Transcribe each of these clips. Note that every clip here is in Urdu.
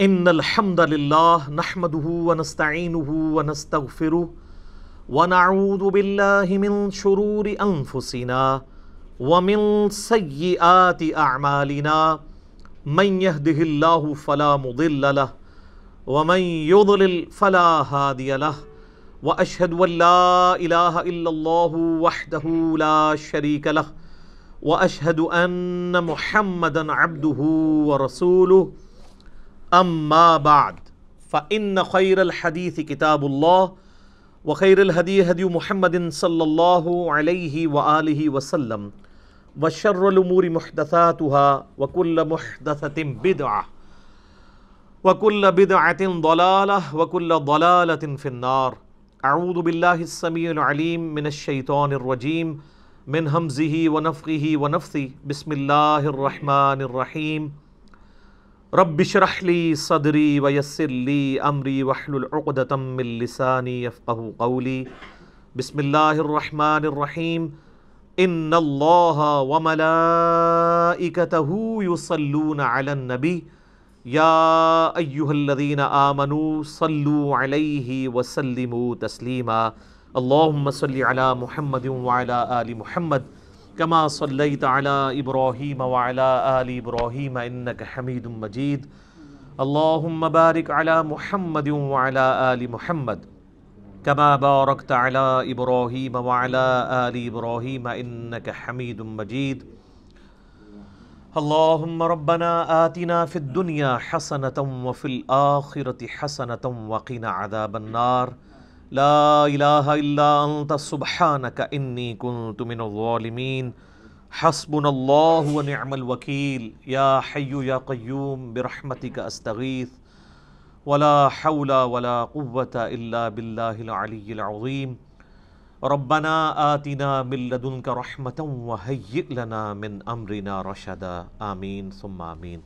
ان الحمد للہ نحمده ونستعینه ونستغفره ونعوذ باللہ من شرور انفسنا ومن سیئات اعمالنا من يهده اللہ فلا مضل له ومن يضلل فلا هادی له واشهد ان لا الہ الا اللہ وحدہ لا شریک له واشهد ان محمدا عبدہ ورسولہ اما بعد فإن خير الحديث كتاب الله وخير الهدي هدي محمد صلى الله عليه وآله وسلم وشر الأمور محدثاتها وكل محدثة بدعة وكل بدعة ضلالة وكل ضلالة في النار. أعوذ بالله السميع العليم من الشيطان الرجيم من همزه ونفخه ونفثه. بسم الله الرحمن الرحيم. رب اشرح لي صدري ويسر لي امري واحلل عقدة من لساني يفقهوا قولي. بسم الله الرحمن الرحيم. ان الله وملائكته يصلون على النبي يا ايها الذين آمنوا صلوا عليه وسلموا تسليما. اللهم صل على محمد وعلى آل محمد كما صليت على إبراهيم وعلى آل إبراهيم إنك حميد مجيد. اللهم بارك على محمد وعلى آل محمد كما باركت على إبراهيم وعلى آل إبراهيم إنك حميد مجيد. اللهم ربنا آتنا في الدنيا حسنة وفي الآخرة حسنة وقنا عذاب النار. لا الہ الا انت سبحانک انی کنت من الظالمین. حسبنا اللہ ونعم الوکیل. یا حی یا قیوم برحمتک استغیث ولا حول ولا قوة الا باللہ العلی العظیم. ربنا آتنا من لدنک رحمة وہیئ لنا من امرنا رشدا. آمین ثم آمین.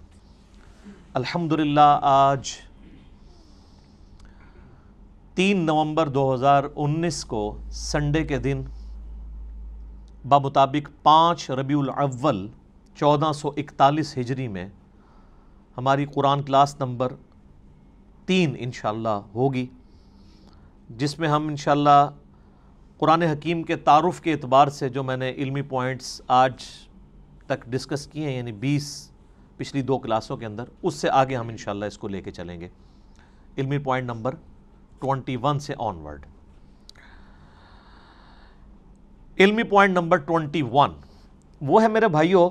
الحمدللہ آج 3 نومبر 2019 کو سنڈے کے دن بمطابق 5 ربیع الاول 1441 ہجری میں ہماری قرآن کلاس نمبر 3 انشاءاللہ ہوگی، جس میں ہم انشاءاللہ قرآن حکیم کے تعارف کے اعتبار سے جو میں نے علمی پوائنٹس آج تک ڈسکس کیے ہیں، یعنی 20 پچھلی 2 کلاسوں کے اندر، اس سے آگے ہم انشاءاللہ اس کو لے کے چلیں گے. علمی پوائنٹ نمبر 21 سے آنورڈ. علمی پوائنٹ نمبر 21 وہ ہے میرے بھائیوں،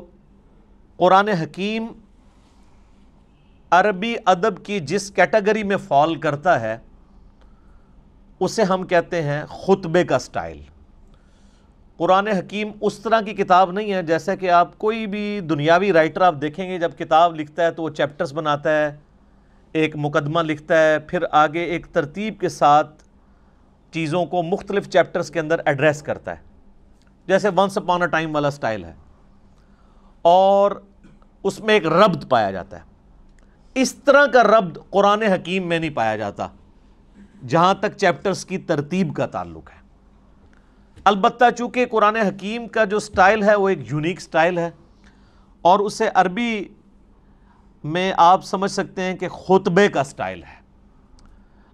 قرآن حکیم عربی ادب کی جس کیٹیگری میں فال کرتا ہے اسے ہم کہتے ہیں خطبے کا سٹائل. قرآن حکیم اس طرح کی کتاب نہیں ہے جیسا کہ آپ کوئی بھی دنیاوی رائٹر آپ دیکھیں گے، جب کتاب لکھتا ہے تو وہ چیپٹرز بناتا ہے، ایک مقدمہ لکھتا ہے، پھر آگے ایک ترتیب کے ساتھ چیزوں کو مختلف چیپٹرز کے اندر ایڈریس کرتا ہے، جیسے ونس اپان اے ٹائم والا سٹائل ہے، اور اس میں ایک ربط پایا جاتا ہے. اس طرح کا ربط قرآن حکیم میں نہیں پایا جاتا جہاں تک چیپٹرز کی ترتیب کا تعلق ہے. البتہ چونکہ قرآن حکیم کا جو سٹائل ہے وہ ایک یونیک سٹائل ہے، اور اسے عربی میں آپ سمجھ سکتے ہیں کہ خطبے کا سٹائل ہے.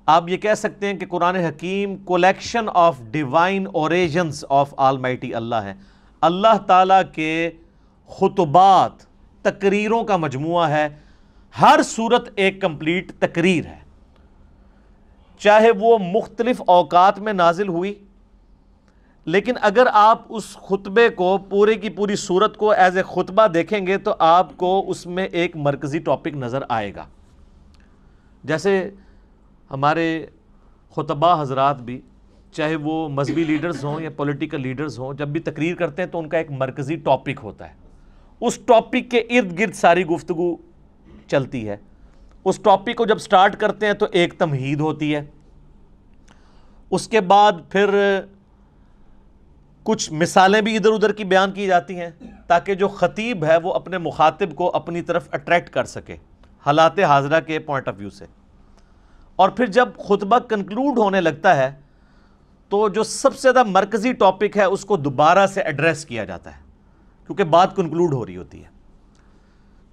آپ یہ کہہ سکتے ہیں کہ قرآن حکیم collection of divine origins of almighty Allah ہے. اللہ تعالیٰ کے خطبات، تقریروں کا مجموعہ ہے. ہر صورت ایک کمپلیٹ تقریر ہے، چاہے وہ مختلف اوقات میں نازل ہوئی، لیکن اگر آپ اس خطبے کو پورے کی پوری صورت کو ایز اے خطبہ دیکھیں گے تو آپ کو اس میں ایک مرکزی ٹاپک نظر آئے گا. جیسے ہمارے خطبہ حضرات بھی، چاہے وہ مذہبی لیڈرز ہوں یا پولیٹیکل لیڈرز ہوں، جب بھی تقریر کرتے ہیں تو ان کا ایک مرکزی ٹاپک ہوتا ہے. اس ٹاپک کے ارد گرد ساری گفتگو چلتی ہے. اس ٹاپک کو جب سٹارٹ کرتے ہیں تو ایک تمہید ہوتی ہے، اس کے بعد پھر کچھ مثالیں بھی ادھر ادھر کی بیان کی جاتی ہیں تاکہ جو خطیب ہے وہ اپنے مخاطب کو اپنی طرف اٹریکٹ کر سکے حالات حاضرہ کے پوائنٹ آف ویو سے. اور پھر جب خطبہ کنکلوڈ ہونے لگتا ہے تو جو سب سے زیادہ مرکزی ٹاپک ہے اس کو دوبارہ سے ایڈریس کیا جاتا ہے، کیونکہ بات کنکلوڈ ہو رہی ہوتی ہے.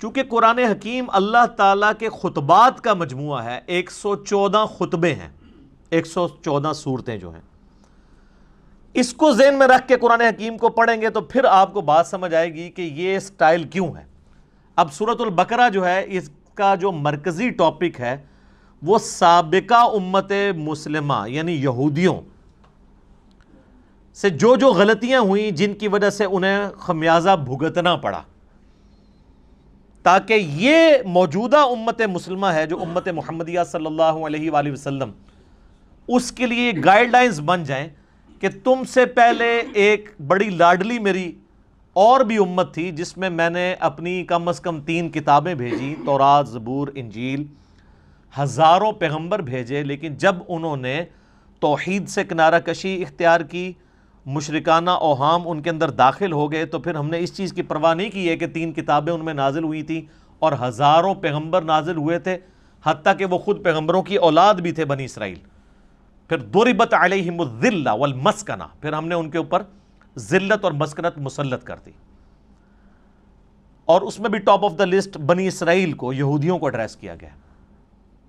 چونکہ قرآن حکیم اللہ تعالیٰ کے خطبات کا مجموعہ ہے، 114 خطبے ہیں، 114 صورتیں جو ہیں، اس کو ذہن میں رکھ کے قرآن حکیم کو پڑھیں گے تو پھر آپ کو بات سمجھ آئے گی کہ یہ سٹائل کیوں ہے۔ اب سورۃ البقرہ جو ہے، اس کا جو مرکزی ٹاپک ہے وہ سابقہ امت مسلمہ یعنی یہودیوں سے جو غلطیاں ہوئیں جن کی وجہ سے انہیں خمیازہ بھگتنا پڑا، تاکہ یہ موجودہ امت مسلمہ ہے جو امت محمدیہ صلی اللہ علیہ وآلہ وسلم، اس کے لیے گائیڈ لائنز بن جائیں کہ تم سے پہلے ایک بڑی لاڈلی میری اور بھی امت تھی جس میں میں نے اپنی کم از کم 3 کتابیں بھیجی، تورات، زبور، انجیل، ہزاروں پیغمبر بھیجے، لیکن جب انہوں نے توحید سے کنارہ کشی اختیار کی، مشرکانہ اوہام ان کے اندر داخل ہو گئے، تو پھر ہم نے اس چیز کی پرواہ نہیں کی ہے کہ 3 کتابیں ان میں نازل ہوئی تھیں اور ہزاروں پیغمبر نازل ہوئے تھے، حتیٰ کہ وہ خود پیغمبروں کی اولاد بھی تھے بنی اسرائیل۔ پھر ضربت علیہم الذلہ والمسکنہ، پھر ہم نے ان کے اوپر ذلت اور مسکنت مسلط کر دی، اور اس میں بھی ٹاپ آف دا لسٹ بنی اسرائیل کو، یہودیوں کو ایڈریس کیا گیا۔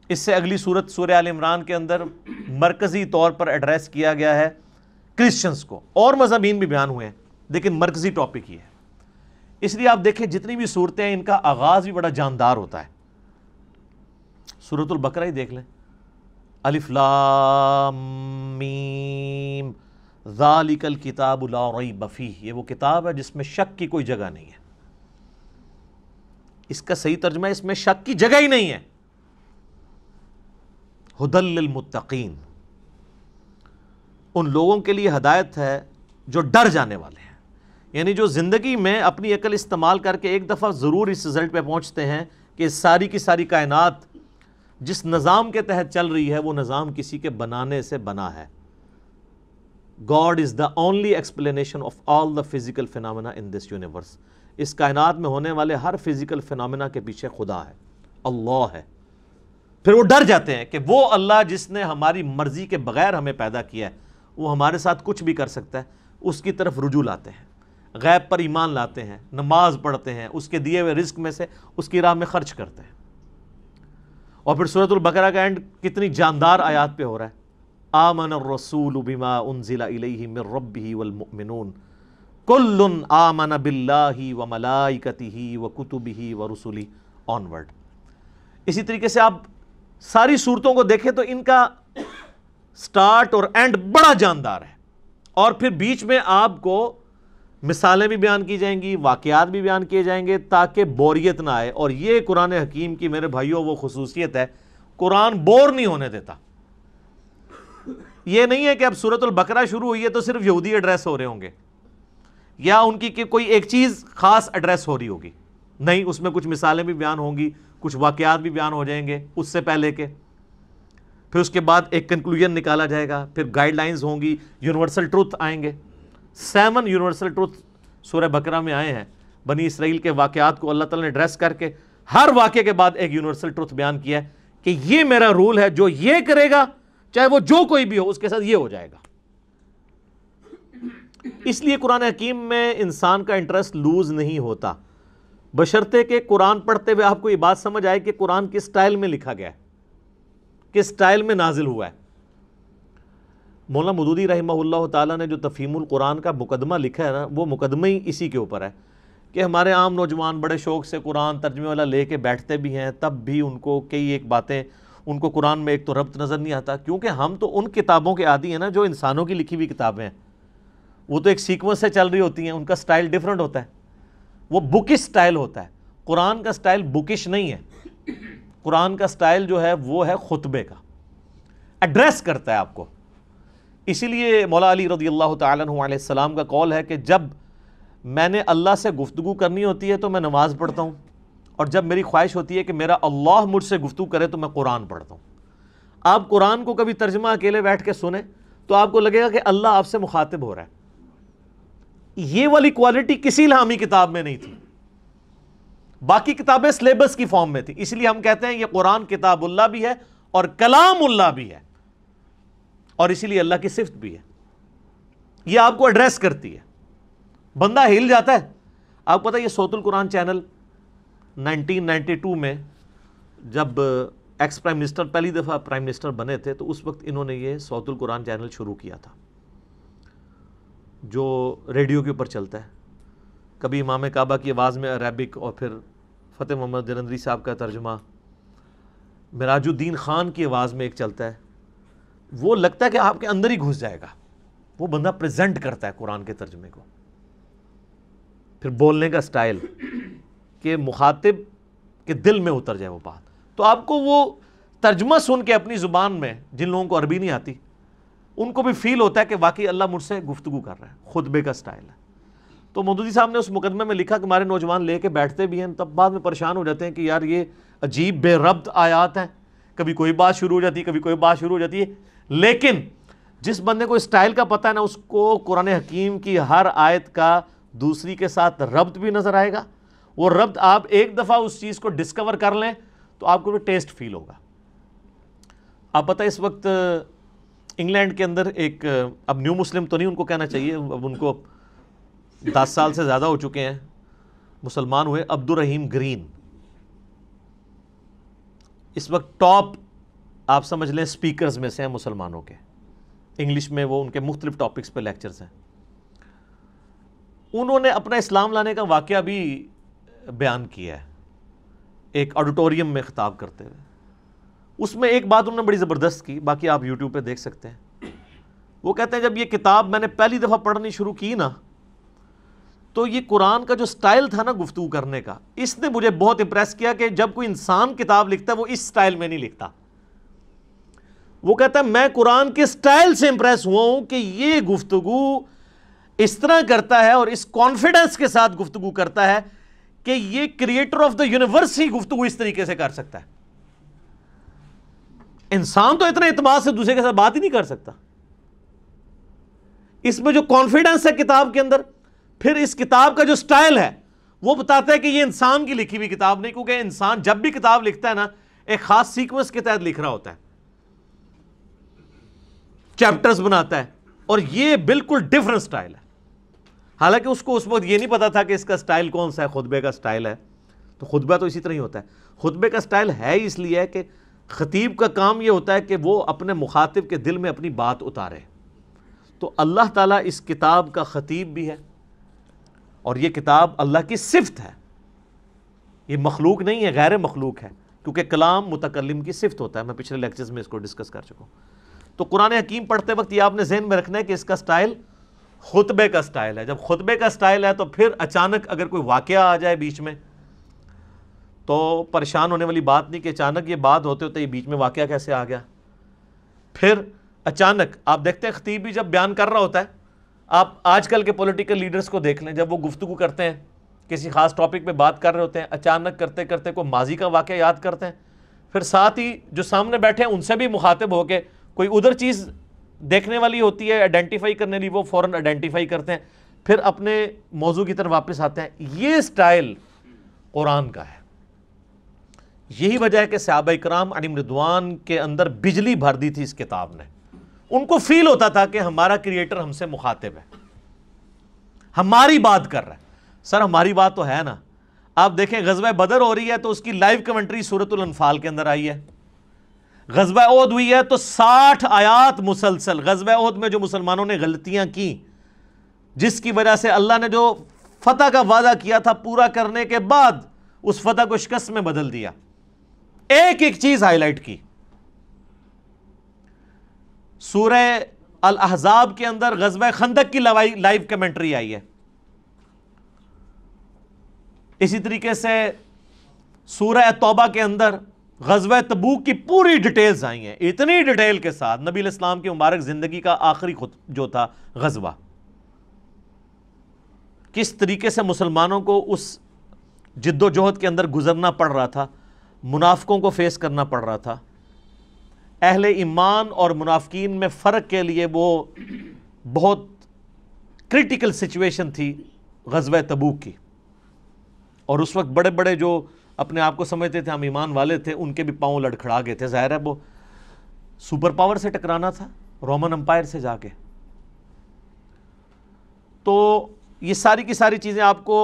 اس سے اگلی سورت سورہ آل عمران کے اندر مرکزی طور پر ایڈریس کیا گیا ہے کرسچنز کو، اور مضامین بھی بیان ہوئے ہیں لیکن مرکزی ٹاپک یہ ہے۔ اس لیے آپ دیکھیں جتنی بھی صورتیں ہیں ان کا آغاز بھی بڑا جاندار ہوتا ہے۔ سورۃ البقرہ ہی دیکھ لیں، الف لام میم ذالک الکتاب لا ریب فیہ، یہ وہ کتاب ہے جس میں شک کی کوئی جگہ نہیں ہے۔ اس کا صحیح ترجمہ ہے اس میں شک کی جگہ ہی نہیں ہے۔ ھدی للمتقین، ان لوگوں کے لیے ہدایت ہے جو ڈر جانے والے ہیں، یعنی جو زندگی میں اپنی عقل استعمال کر کے ایک دفعہ ضرور اس رزلٹ پہ پہنچتے ہیں کہ ساری کی ساری کائنات جس نظام کے تحت چل رہی ہے وہ نظام کسی کے بنانے سے بنا ہے۔ God is the only explanation of all the physical phenomena in this universe۔ اس کائنات میں ہونے والے ہر فزیکل فینومینا کے پیچھے خدا ہے، اللہ ہے۔ پھر وہ ڈر جاتے ہیں کہ وہ اللہ جس نے ہماری مرضی کے بغیر ہمیں پیدا کیا ہے، وہ ہمارے ساتھ کچھ بھی کر سکتا ہے، اس کی طرف رجوع لاتے ہیں، غیب پر ایمان لاتے ہیں، نماز پڑھتے ہیں، اس کے دیے ہوئے رزق میں سے اس کی راہ میں خرچ کرتے ہیں۔ اور پھر سورۃ البقرہ کا اینڈ کتنی جاندار آیات پہ ہو رہا ہے، آمن الرسول بما انزل الیہ من ربہ والمؤمنون کل آمن باللہ وملائکتہ وکتبہ ورسلہ آنورڈ۔ اسی طریقے سے آپ ساری صورتوں کو دیکھیں تو ان کا سٹارٹ اور اینڈ بڑا جاندار ہے، اور پھر بیچ میں آپ کو مثالیں بھی بیان کی جائیں گی، واقعات بھی بیان کیے جائیں گے تاکہ بوریت نہ آئے۔ اور یہ قرآن حکیم کی میرے بھائیوں وہ خصوصیت ہے، قرآن بور نہیں ہونے دیتا۔ یہ نہیں ہے کہ اب سورۃ البقرہ شروع ہوئی ہے تو صرف یہودی ایڈریس ہو رہے ہوں گے یا ان کی کوئی ایک چیز خاص ایڈریس ہو رہی ہوگی، نہیں، اس میں کچھ مثالیں بھی بیان ہوں گی، کچھ واقعات بھی بیان ہو جائیں گے اس سے پہلے کے، پھر اس کے بعد ایک کنکلوژن نکالا جائے گا، پھر گائیڈ لائنز ہوں گی، یونیورسل ٹروتھ آئیں گے۔ 7 یونیورسل ٹروتھ سورہ بقرہ میں آئے ہیں، بنی اسرائیل کے واقعات کو اللہ تعالیٰ نے ایڈریس کر کے ہر واقعے کے بعد ایک یونیورسل ٹروتھ بیان کیا ہے کہ یہ میرا رول ہے، جو یہ کرے گا چاہے وہ جو کوئی بھی ہو اس کے ساتھ یہ ہو جائے گا۔ اس لیے قرآن حکیم میں انسان کا انٹرسٹ لوز نہیں ہوتا، بشرطے کہ قرآن پڑھتے ہوئے آپ کو یہ بات سمجھ آئے کہ قرآن کس سٹائل میں لکھا گیا ہے، کس سٹائل میں نازل ہوا ہے۔ مولانا مودودی رحمہ اللہ تعالیٰ نے جو تفہیم القرآن کا مقدمہ لکھا ہے نا، وہ مقدمہ ہی اسی کے اوپر ہے کہ ہمارے عام نوجوان بڑے شوق سے قرآن ترجمے والا لے کے بیٹھتے بھی ہیں، تب بھی ان کو کئی ایک باتیں، ان کو قرآن میں ایک تو ربط نظر نہیں آتا، کیونکہ ہم تو ان کتابوں کے عادی ہیں نا جو انسانوں کی لکھی ہوئی کتابیں ہیں، وہ تو ایک سیکوینس سے چل رہی ہوتی ہیں، ان کا سٹائل ڈیفرنٹ ہوتا ہے، وہ بکش سٹائل ہوتا ہے۔ قرآن کا سٹائل بکش نہیں ہے، قرآن کا سٹائل جو ہے وہ ہے خطبے کا، ایڈریس کرتا ہے آپ کو۔ اسی لیے مولا علی رضی اللہ تعالیٰ عنہ علیہ السلام کا قول ہے کہ جب میں نے اللہ سے گفتگو کرنی ہوتی ہے تو میں نماز پڑھتا ہوں، اور جب میری خواہش ہوتی ہے کہ میرا اللہ مجھ سے گفتگو کرے تو میں قرآن پڑھتا ہوں۔ آپ قرآن کو کبھی ترجمہ اکیلے بیٹھ کے سنیں تو آپ کو لگے گا کہ اللہ آپ سے مخاطب ہو رہا ہے۔ یہ والی کوالٹی کسی الہامی کتاب میں نہیں تھی، باقی کتابیں سلیبس کی فارم میں تھی، اس لیے ہم کہتے ہیں یہ قرآن کتاب اللہ بھی ہے اور کلام اللہ بھی ہے، اور اسی لیے اللہ کی صفت بھی ہے۔ یہ آپ کو ایڈریس کرتی ہے، بندہ ہل جاتا ہے۔ آپ کو پتہ ہے یہ صوت القرآن چینل 1992 میں جب ایکس پرائم منسٹر پہلی دفعہ پرائم منسٹر بنے تھے تو اس وقت انہوں نے یہ صوت القرآن چینل شروع کیا تھا جو ریڈیو کے اوپر چلتا ہے. کبھی امام کعبہ کی آواز میں عربک اور پھر فتح محمد جلندری صاحب کا ترجمہ, مراج الدین خان کی آواز میں ایک چلتا ہے. وہ لگتا ہے کہ آپ کے اندر ہی گھس جائے گا. وہ بندہ پریزنٹ کرتا ہے قرآن کے ترجمے کو. پھر بولنے کا سٹائل کہ مخاطب کے دل میں اتر جائے وہ بات. تو آپ کو وہ ترجمہ سن کے اپنی زبان میں, جن لوگوں کو عربی نہیں آتی ان کو بھی فیل ہوتا ہے کہ واقعی اللہ مجھ سے گفتگو کر رہا ہے. خطبے کا سٹائل ہے. تو مودودی صاحب نے اس مقدمے میں لکھا کہ ہمارے نوجوان لے کے بیٹھتے بھی ہیں, تب بعد میں پریشان ہو جاتے ہیں کہ یار یہ عجیب بے ربط آیات ہیں, کبھی کوئی بات شروع ہو جاتی ہے, کبھی کوئی بات شروع ہو جاتی ہے. لیکن جس بندے کو اسٹائل کا پتہ ہے نا, اس کو قرآن حکیم کی ہر آیت کا دوسری کے ساتھ ربط بھی نظر آئے گا. وہ ربط آپ ایک دفعہ اس چیز کو ڈسکور کر لیں تو آپ کو بھی ٹیسٹ فیل ہوگا. آپ پتہ اس وقت انگلینڈ کے اندر ایک, اب نیو مسلم تو نہیں ان کو کہنا چاہیے, اب ان کو 10 سال سے زیادہ ہو چکے ہیں, مسلمان ہوئے, عبد الرحیم گرین. اس وقت ٹاپ آپ سمجھ لیں سپیکرز میں سے ہیں مسلمانوں کے. انگلش میں وہ ان کے مختلف ٹاپکس پہ لیکچرز ہیں. انہوں نے اپنا اسلام لانے کا واقعہ بھی بیان کیا ہے ایک آڈیٹوریم میں خطاب کرتے ہوئے. اس میں ایک بات انہوں نے بڑی زبردست کی, باقی آپ یوٹیوب پہ دیکھ سکتے ہیں. وہ کہتے ہیں جب یہ کتاب میں نے پہلی دفعہ پڑھنی شروع کی نا, تو یہ قرآن کا جو سٹائل تھا نا گفتگو کرنے کا, اس نے مجھے بہت امپریس کیا کہ جب کوئی انسان کتاب لکھتا ہے وہ اس سٹائل میں نہیں لکھتا. وہ کہتا ہے میں قرآن کے سٹائل سے امپریس ہوا ہوں کہ یہ گفتگو اس طرح کرتا ہے اور اس کانفیڈنس کے ساتھ گفتگو کرتا ہے کہ یہ کریٹر آف دا یونیورس ہی گفتگو اس طریقے سے کر سکتا ہے. انسان تو اتنے اعتماد سے دوسرے کے ساتھ بات ہی نہیں کر سکتا. اس میں جو کانفیڈنس ہے کتاب کے اندر, پھر اس کتاب کا جو سٹائل ہے وہ بتاتا ہے کہ یہ انسان کی لکھی ہوئی کتاب نہیں, کیونکہ انسان جب بھی کتاب لکھتا ہے نا ایک خاص سیکوینس کے تحت لکھ رہا ہوتا ہے, چیپٹرز بناتا ہے, اور یہ بالکل ڈیفرنٹ سٹائل ہے. حالانکہ اس کو اس وقت یہ نہیں پتا تھا کہ اس کا سٹائل کون سا ہے, خطبے کا سٹائل ہے. تو خطبہ تو اسی طرح ہی ہوتا ہے. خطبے کا سٹائل ہے اس لیے کہ خطیب کا کام یہ ہوتا ہے کہ وہ اپنے مخاطب کے دل میں اپنی بات اتارے. تو اللہ تعالیٰ اس کتاب کا خطیب بھی ہے, اور یہ کتاب اللہ کی صفت ہے. یہ مخلوق نہیں ہے, غیر مخلوق ہے, کیونکہ کلام متکلم کی صفت ہوتا ہے. میں پچھلے لیکچرز میں اس کو ڈسکس کر چکا ہوں. تو قرآن حکیم پڑھتے وقت یہ آپ نے ذہن میں رکھنا ہے کہ اس کا سٹائل خطبے کا سٹائل ہے. جب خطبے کا سٹائل ہے تو پھر اچانک اگر کوئی واقعہ آ جائے بیچ میں تو پریشان ہونے والی بات نہیں کہ اچانک یہ بات ہوتے ہوتے یہ بیچ میں واقعہ کیسے آ گیا. پھر اچانک آپ دیکھتے ہیں خطیب بھی جب بیان کر رہا ہوتا ہے, آپ آج کل کے پولیٹیکل لیڈرز کو دیکھ لیں, جب وہ گفتگو کرتے ہیں کسی خاص ٹاپک پہ بات کر رہے ہوتے ہیں, اچانک کرتے کرتے کوئی ماضی کا واقعہ یاد کرتے ہیں, پھر ساتھ ہی جو سامنے بیٹھے ہیں ان سے بھی مخاطب ہو کے کوئی ادھر چیز دیکھنے والی ہوتی ہے آئیڈینٹیفائی کرنے لی, وہ فوراً آئیڈینٹیفائی کرتے ہیں, پھر اپنے موضوع کی طرف واپس آتے ہیں. یہ سٹائل قرآن کا ہے. یہی وجہ ہے کہ صحابہ اکرام علیہم رضوان کے اندر بجلی بھر دی تھی اس کتاب نے. ان کو فیل ہوتا تھا کہ ہمارا کریٹر ہم سے مخاطب ہے, ہماری بات کر رہا ہے. سر ہماری بات تو ہے نا. آپ دیکھیں غزوہ بدر ہو رہی ہے تو اس کی لائیو کمنٹری سورۃ الانفال کے اندر آئی ہے. غزوہ احد ہوئی ہے تو 60 آیات مسلسل غزوہ احد میں جو مسلمانوں نے غلطیاں کی, جس کی وجہ سے اللہ نے جو فتح کا وعدہ کیا تھا پورا کرنے کے بعد اس فتح کو شکست میں بدل دیا. ایک ایک چیز ہائی لائٹ کی. سورہ الاحزاب کے اندر غزوہ خندق کی لائیو کمنٹری آئی ہے. اسی طریقے سے سورہ توبہ کے اندر غزوہ تبوک کی پوری ڈیٹیلز آئی ہیں, اتنی ڈیٹیل کے ساتھ. نبی علیہ السلام کی مبارک زندگی کا آخری جو تھا غزوہ, کس طریقے سے مسلمانوں کو اس جد و جہد کے اندر گزرنا پڑ رہا تھا, منافقوں کو فیس کرنا پڑ رہا تھا. اہل ایمان اور منافقین میں فرق کے لیے وہ بہت کریٹیکل سچویشن تھی غزوہ تبوک کی. اور اس وقت بڑے بڑے جو اپنے آپ کو سمجھتے تھے ہم ایمان والے تھے, ان کے بھی پاؤں لڑکھڑا گئے تھے. ظاہر ہے وہ سپر پاور سے ٹکرانا تھا, رومن امپائر سے جا کے. تو یہ ساری کی ساری چیزیں آپ کو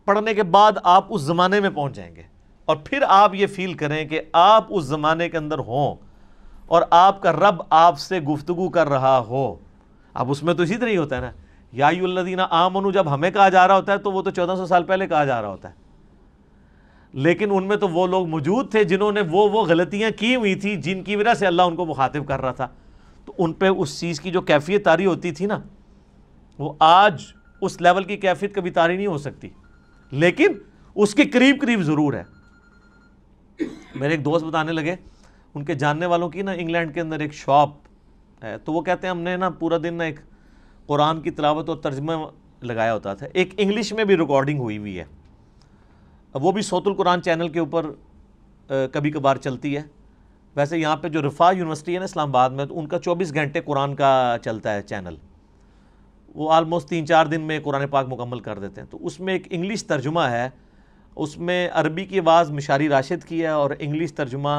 پڑھنے کے بعد آپ اس زمانے میں پہنچ جائیں گے، اور پھر آپ یہ فیل کریں کہ آپ اس زمانے کے اندر ہوں اور آپ کا رب آپ سے گفتگو کر رہا ہو۔ اب اس میں تو اسی طرح ہی ہوتا ہے نا، یا ایھا الذین آمنوا جب ہمیں کہا جا رہا ہوتا ہے تو وہ تو 1400 سال پہلے کہا جا رہا ہوتا ہے، لیکن ان میں تو وہ لوگ موجود تھے جنہوں نے وہ غلطیاں کی ہوئی تھی جن کی وجہ سے اللہ ان کو مخاطب کر رہا تھا، تو ان پہ اس چیز کی جو کیفیت طاری ہوتی تھی نا، وہ آج اس لیول کی کیفیت کبھی طاری نہیں ہو سکتی، لیکن اس کے قریب قریب ضرور ہے۔ میرے ایک دوست بتانے لگے، ان کے جاننے والوں کی نا انگلینڈ کے اندر ایک شاپ ہے، تو وہ کہتے ہیں ہم نے نا پورا دن نا ایک قرآن کی تلاوت اور ترجمہ لگایا ہوتا تھا، ایک انگلش میں بھی ریکارڈنگ ہوئی ہوئی ہے، وہ بھی صوت القرآن چینل کے اوپر کبھی کبھار چلتی ہے۔ ویسے یہاں پہ جو رفاح یونیورسٹی ہے نا اسلام آباد میں، تو ان کا 24 گھنٹے قرآن کا چلتا ہے چینل، وہ آلموسٹ 3-4 دن میں قرآن پاک مکمل کر دیتے ہیں۔ تو اس میں ایک انگلش ترجمہ ہے، اس میں عربی کی آواز مشاری راشد کی ہے، اور انگلش ترجمہ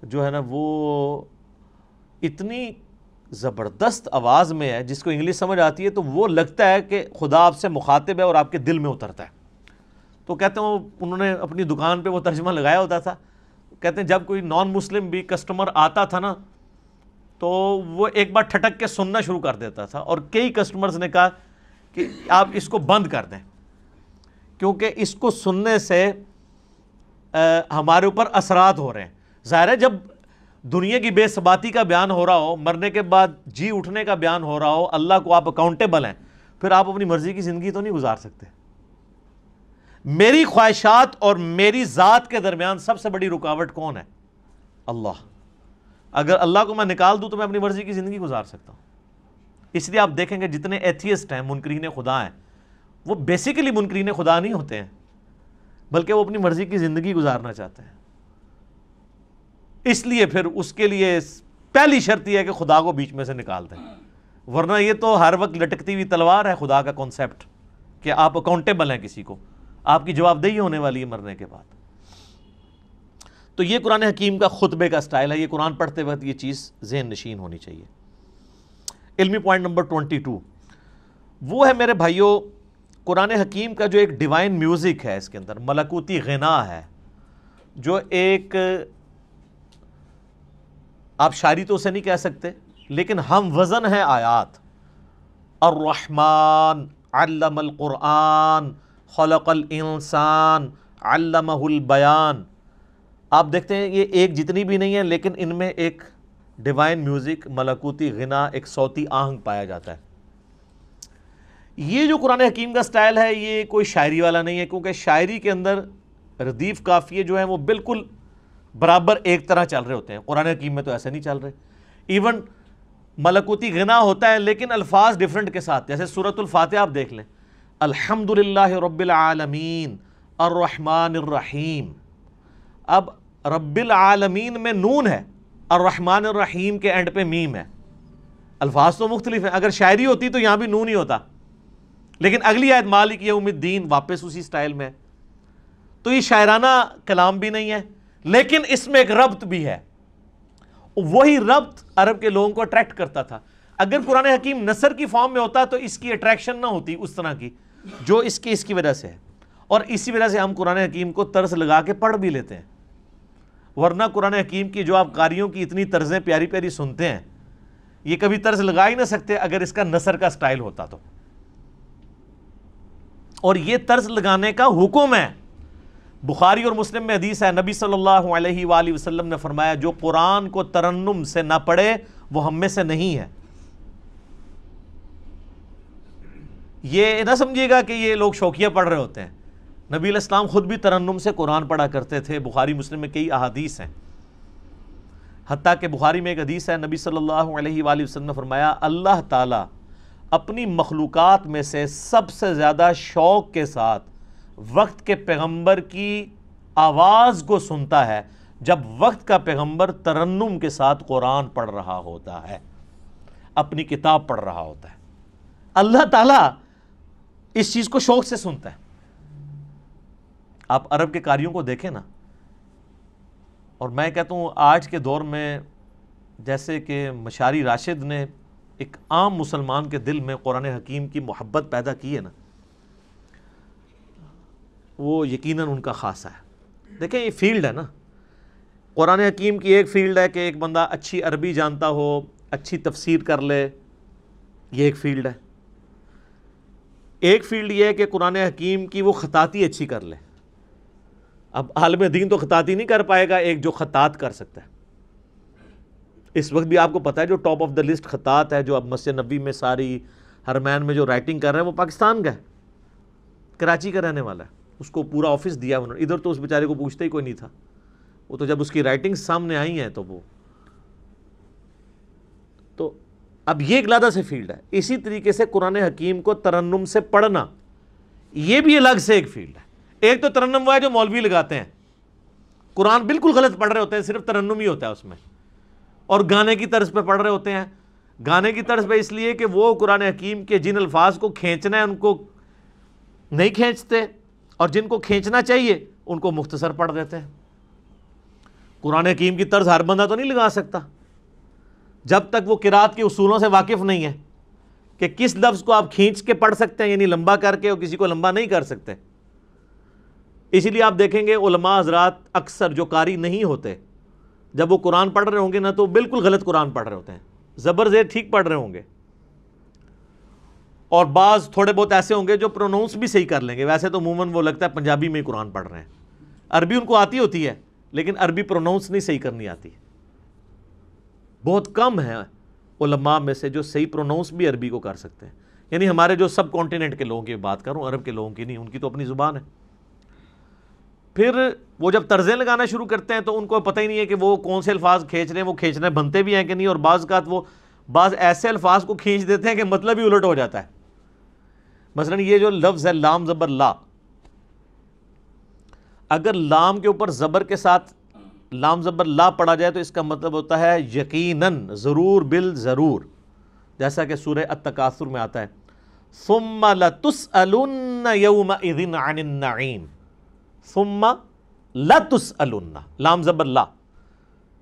جو ہے نا وہ اتنی زبردست آواز میں ہے، جس کو انگلش سمجھ آتی ہے تو وہ لگتا ہے کہ خدا آپ سے مخاطب ہے اور آپ کے دل میں اترتا ہے۔ تو کہتے ہیں انہوں نے اپنی دکان پہ وہ ترجمہ لگایا ہوتا تھا، کہتے ہیں جب کوئی نان مسلم بھی کسٹمر آتا تھا نا تو وہ ایک بار ٹھٹک کے سننا شروع کر دیتا تھا، اور کئی کسٹمرز نے کہا کہ آپ اس کو بند کر دیں، کیونکہ اس کو سننے سے ہمارے اوپر اثرات ہو رہے ہیں۔ ظاہر ہے جب دنیا کی بے ثباتی کا بیان ہو رہا ہو، مرنے کے بعد جی اٹھنے کا بیان ہو رہا ہو، اللہ کو آپ اکاؤنٹیبل ہیں، پھر آپ اپنی مرضی کی زندگی تو نہیں گزار سکتے۔ میری خواہشات اور میری ذات کے درمیان سب سے بڑی رکاوٹ کون ہے؟ اللہ۔ اگر اللہ کو میں نکال دوں تو میں اپنی مرضی کی زندگی گزار سکتا ہوں۔ اس لیے آپ دیکھیں گے جتنے ایتھیسٹ ہیں، منکرین خدا ہیں، وہ بیسیکلی منکرین خدا نہیں ہوتے ہیں، بلکہ وہ اپنی مرضی کی زندگی گزارنا چاہتے ہیں۔ اس لیے پھر اس کے لیے پہلی شرط یہ ہے کہ خدا کو بیچ میں سے نکال دیں، ورنہ یہ تو ہر وقت لٹکتی ہوئی تلوار ہے خدا کا کانسیپٹ، کہ آپ اکاؤنٹیبل ہیں کسی کو، آپ کی جواب دہی ہونے والی ہے مرنے کے بعد۔ تو یہ قرآن حکیم کا خطبے کا سٹائل ہے، یہ قرآن پڑھتے وقت یہ چیز ذہن نشین ہونی چاہیے۔ علمی پوائنٹ نمبر 22 وہ ہے میرے بھائیوں، قرآن حکیم کا جو ایک ڈیوائن میوزک ہے، اس کے اندر ملکوتی غنا ہے، جو ایک آپ شاعری تو اسے نہیں کہہ سکتے، لیکن ہم وزن ہے آیات۔ الرحمن علم القرآن خلق الانسان علمہ البیان۔ آپ دیکھتے ہیں یہ ایک جتنی بھی نہیں ہے، لیکن ان میں ایک ڈیوائن میوزک، ملکوتی غنا، ایک صوتی آہنگ پایا جاتا ہے۔ یہ جو قرآن حکیم کا سٹائل ہے یہ کوئی شاعری والا نہیں ہے، کیونکہ شاعری کے اندر ردیف قافیے جو ہیں وہ بالکل برابر ایک طرح چل رہے ہوتے ہیں، قرآن حکیم میں تو ایسے نہیں چل رہے۔ ایون ملکوتی غنا ہوتا ہے لیکن الفاظ ڈیفرنٹ کے ساتھ، جیسے سورۃ الفاتحہ آپ دیکھ لیں، الحمدللہ رب العالمین الرحمن الرحیم۔ اب رب العالمین میں نون ہے، الرحمن الرحیم کے اینڈ پہ میم ہے، الفاظ تو مختلف ہیں۔ اگر شاعری ہوتی تو یہاں بھی نون ہی ہوتا، لیکن اگلی آیت مالک یوم الدین واپس اسی سٹائل میں۔ تو یہ شاعرانہ کلام بھی نہیں ہے، لیکن اس میں ایک ربط بھی ہے، وہی ربط عرب کے لوگوں کو اٹریکٹ کرتا تھا۔ اگر قرآن حکیم نثر کی فارم میں ہوتا تو اس کی اٹریکشن نہ ہوتی اس طرح کی جو اس کی وجہ سے ہے، اور اسی وجہ سے ہم قرآن حکیم کو طرز لگا کے پڑھ بھی لیتے ہیں، ورنہ قرآن حکیم کی جو آپ قاریوں کی اتنی طرزیں پیاری پیاری سنتے ہیں، یہ کبھی طرز لگا ہی نہ سکتے اگر اس کا نثر کا سٹائل ہوتا تو۔ اور یہ طرز لگانے کا حکم ہے، بخاری اور مسلم میں حدیث ہے، نبی صلی اللہ علیہ وآلہ وسلم نے فرمایا جو قرآن کو ترنم سے نہ پڑھے وہ ہم میں سے نہیں ہے۔ یہ نہ سمجھیے گا کہ یہ لوگ شوقیہ پڑھ رہے ہوتے ہیں، نبی علیہ السلام خود بھی ترنم سے قرآن پڑھا کرتے تھے، بخاری مسلم میں کئی احادیث ہیں، حتیٰ کہ بخاری میں ایک حدیث ہے، نبی صلی اللہ علیہ وآلہ وسلم نے فرمایا اللہ تعالیٰ اپنی مخلوقات میں سے سب سے زیادہ شوق کے ساتھ وقت کے پیغمبر کی آواز کو سنتا ہے جب وقت کا پیغمبر ترنم کے ساتھ قرآن پڑھ رہا ہوتا ہے، اپنی کتاب پڑھ رہا ہوتا ہے۔ اللہ تعالیٰ اس چیز کو شوق سے سنتا ہے۔ آپ عرب کے قاریوں کو دیکھیں نا، اور میں کہتا ہوں آج کے دور میں جیسے کہ مشاری راشد نے ایک عام مسلمان کے دل میں قرآن حکیم کی محبت پیدا کی ہے نا، وہ یقیناً ان کا خاصہ ہے۔ دیکھیں یہ فیلڈ ہے نا، قرآن حکیم کی ایک فیلڈ ہے کہ ایک بندہ اچھی عربی جانتا ہو، اچھی تفسیر کر لے، یہ ایک فیلڈ ہے۔ ایک فیلڈ یہ ہے کہ قرآن حکیم کی وہ خطاطی اچھی کر لے۔ اب عالم دین تو خطاطی نہیں کر پائے گا، ایک جو خطاط کر سکتا ہے۔ اس وقت بھی آپ کو پتہ ہے جو ٹاپ آف دا لسٹ خطاط ہے، جو اب مسجد نبوی میں ساری حرمین میں جو رائٹنگ کر رہا ہے، وہ پاکستان کا ہے، کراچی کا رہنے والا ہے۔ اس کو پورا آفس دیا انہوں نے، ادھر تو اس بیچارے کو پوچھتا ہی کوئی نہیں تھا، وہ تو جب اس کی رائٹنگ سامنے آئی ہیں تو اب یہ ایک علیحدہ سے فیلڈ ہے۔ اسی طریقے سے قرآن حکیم کو ترنم سے پڑھنا، یہ بھی الگ سے ایک فیلڈ ہے۔ ایک تو ترنم وہ ہے جو مولوی لگاتے ہیں، قرآن بالکل غلط پڑھ رہے ہوتے ہیں، صرف ترنم ہی ہوتا ہے اس میں، اور گانے کی طرز پہ پڑھ رہے ہوتے ہیں۔ گانے کی طرز پہ اس لیے کہ وہ قرآن حکیم کے جن الفاظ کو کھینچنا ہے ان کو نہیں کھینچتے، اور جن کو کھینچنا چاہیے ان کو مختصر پڑھ دیتے ہیں۔ قرآن حکیم کی طرز ہر بندہ تو نہیں لگا سکتا جب تک وہ قرات کے اصولوں سے واقف نہیں ہے کہ کس لفظ کو آپ کھینچ کے پڑھ سکتے ہیں، یعنی لمبا کر کے، اور کسی کو لمبا نہیں کر سکتے۔ اسی لیے آپ دیکھیں گے علماء حضرات اکثر جو قاری نہیں ہوتے، جب وہ قرآن پڑھ رہے ہوں گے نا تو بالکل غلط قرآن پڑھ رہے ہوتے ہیں، زبر زیر ٹھیک پڑھ رہے ہوں گے، اور بعض تھوڑے بہت ایسے ہوں گے جو پروناؤنس بھی صحیح کر لیں گے۔ ویسے تو عموماً وہ لگتا ہے پنجابی میں ہی قرآن پڑھ رہے ہیں، عربی ان کو آتی ہوتی ہے لیکن عربی پروناؤنس نہیں صحیح کرنی آتی۔ بہت کم ہیں علماء میں سے جو صحیح پروناؤنس بھی عربی کو کر سکتے ہیں، یعنی ہمارے جو سب کانٹیننٹ کے لوگوں کی بات کروں، عرب کے لوگوں کی نہیں، ان کی تو اپنی زبان ہے۔ پھر وہ جب طرزیں لگانا شروع کرتے ہیں تو ان کو پتہ ہی نہیں ہے کہ وہ کون سے الفاظ کھینچ رہے ہیں، وہ کھینچنے بنتے بھی ہیں کہ نہیں، اور بعض اوقات وہ بعض ایسے الفاظ کو کھینچ دیتے ہیں کہ مطلب ہی الٹ ہو جاتا ہے۔ مثلا یہ جو لفظ ہے لام زبر لا، اگر لام کے اوپر زبر کے ساتھ لام زبر لا پڑھا جائے تو اس کا مطلب ہوتا ہے یقیناً، ضرور، بالضرور، جیسا کہ سورہ التکاثر میں آتا ہے ثم لتسألن یومئذ عن النعیم، ثم لتسألن، لام زبر لا،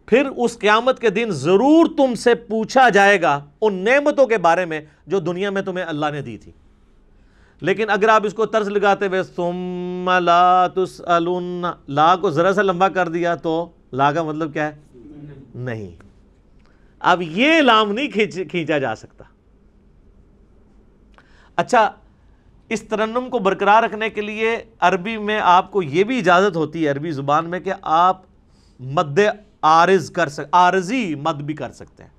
پھر اس قیامت کے دن ضرور تم سے پوچھا جائے گا ان نعمتوں کے بارے میں جو دنیا میں تمہیں اللہ نے دی تھی۔ لیکن اگر آپ اس کو طرز لگاتے ہوئے ثم لا تسألن، لا کو ذرا سا لمبا کر دیا تو لا کا مطلب کیا ہے؟ نہیں۔ اب یہ لام نہیں کھینچا جا سکتا۔ اچھا، اس ترنم کو برقرار رکھنے کے لیے عربی میں آپ کو یہ بھی اجازت ہوتی ہے، عربی زبان میں، کہ آپ مد عارض کر سکتے، عارضی مد بھی کر سکتے ہیں،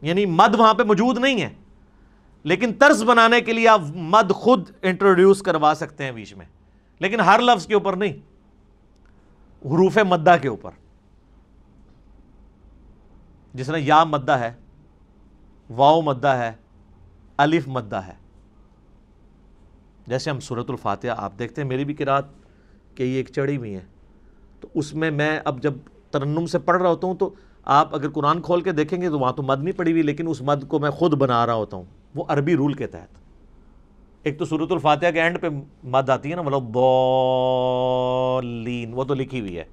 یعنی مد وہاں پہ موجود نہیں ہے لیکن طرز بنانے کے لیے آپ مد خود انٹروڈیوس کروا سکتے ہیں بیچ میں، لیکن ہر لفظ کے اوپر نہیں، حروف مدہ کے اوپر، جس طرح یا مدہ ہے، واو مدہ ہے، الف مدہ ہے۔ جیسے ہم سورۃ الفاتحہ آپ دیکھتے ہیں، میری بھی قرات کہ یہ ایک چڑھی ہوئی ہے، تو اس میں اب جب ترنم سے پڑھ رہا ہوتا ہوں تو آپ اگر قرآن کھول کے دیکھیں گے تو وہاں تو مد نہیں پڑی ہوئی، لیکن اس مد کو میں خود بنا رہا ہوتا ہوں، وہ عربی رول کے تحت۔ ایک تو سورۃ الفاتحہ کے اینڈ پہ مد آتی ہے نا، مطلب ضالین، وہ تو لکھی ہوئی ہے،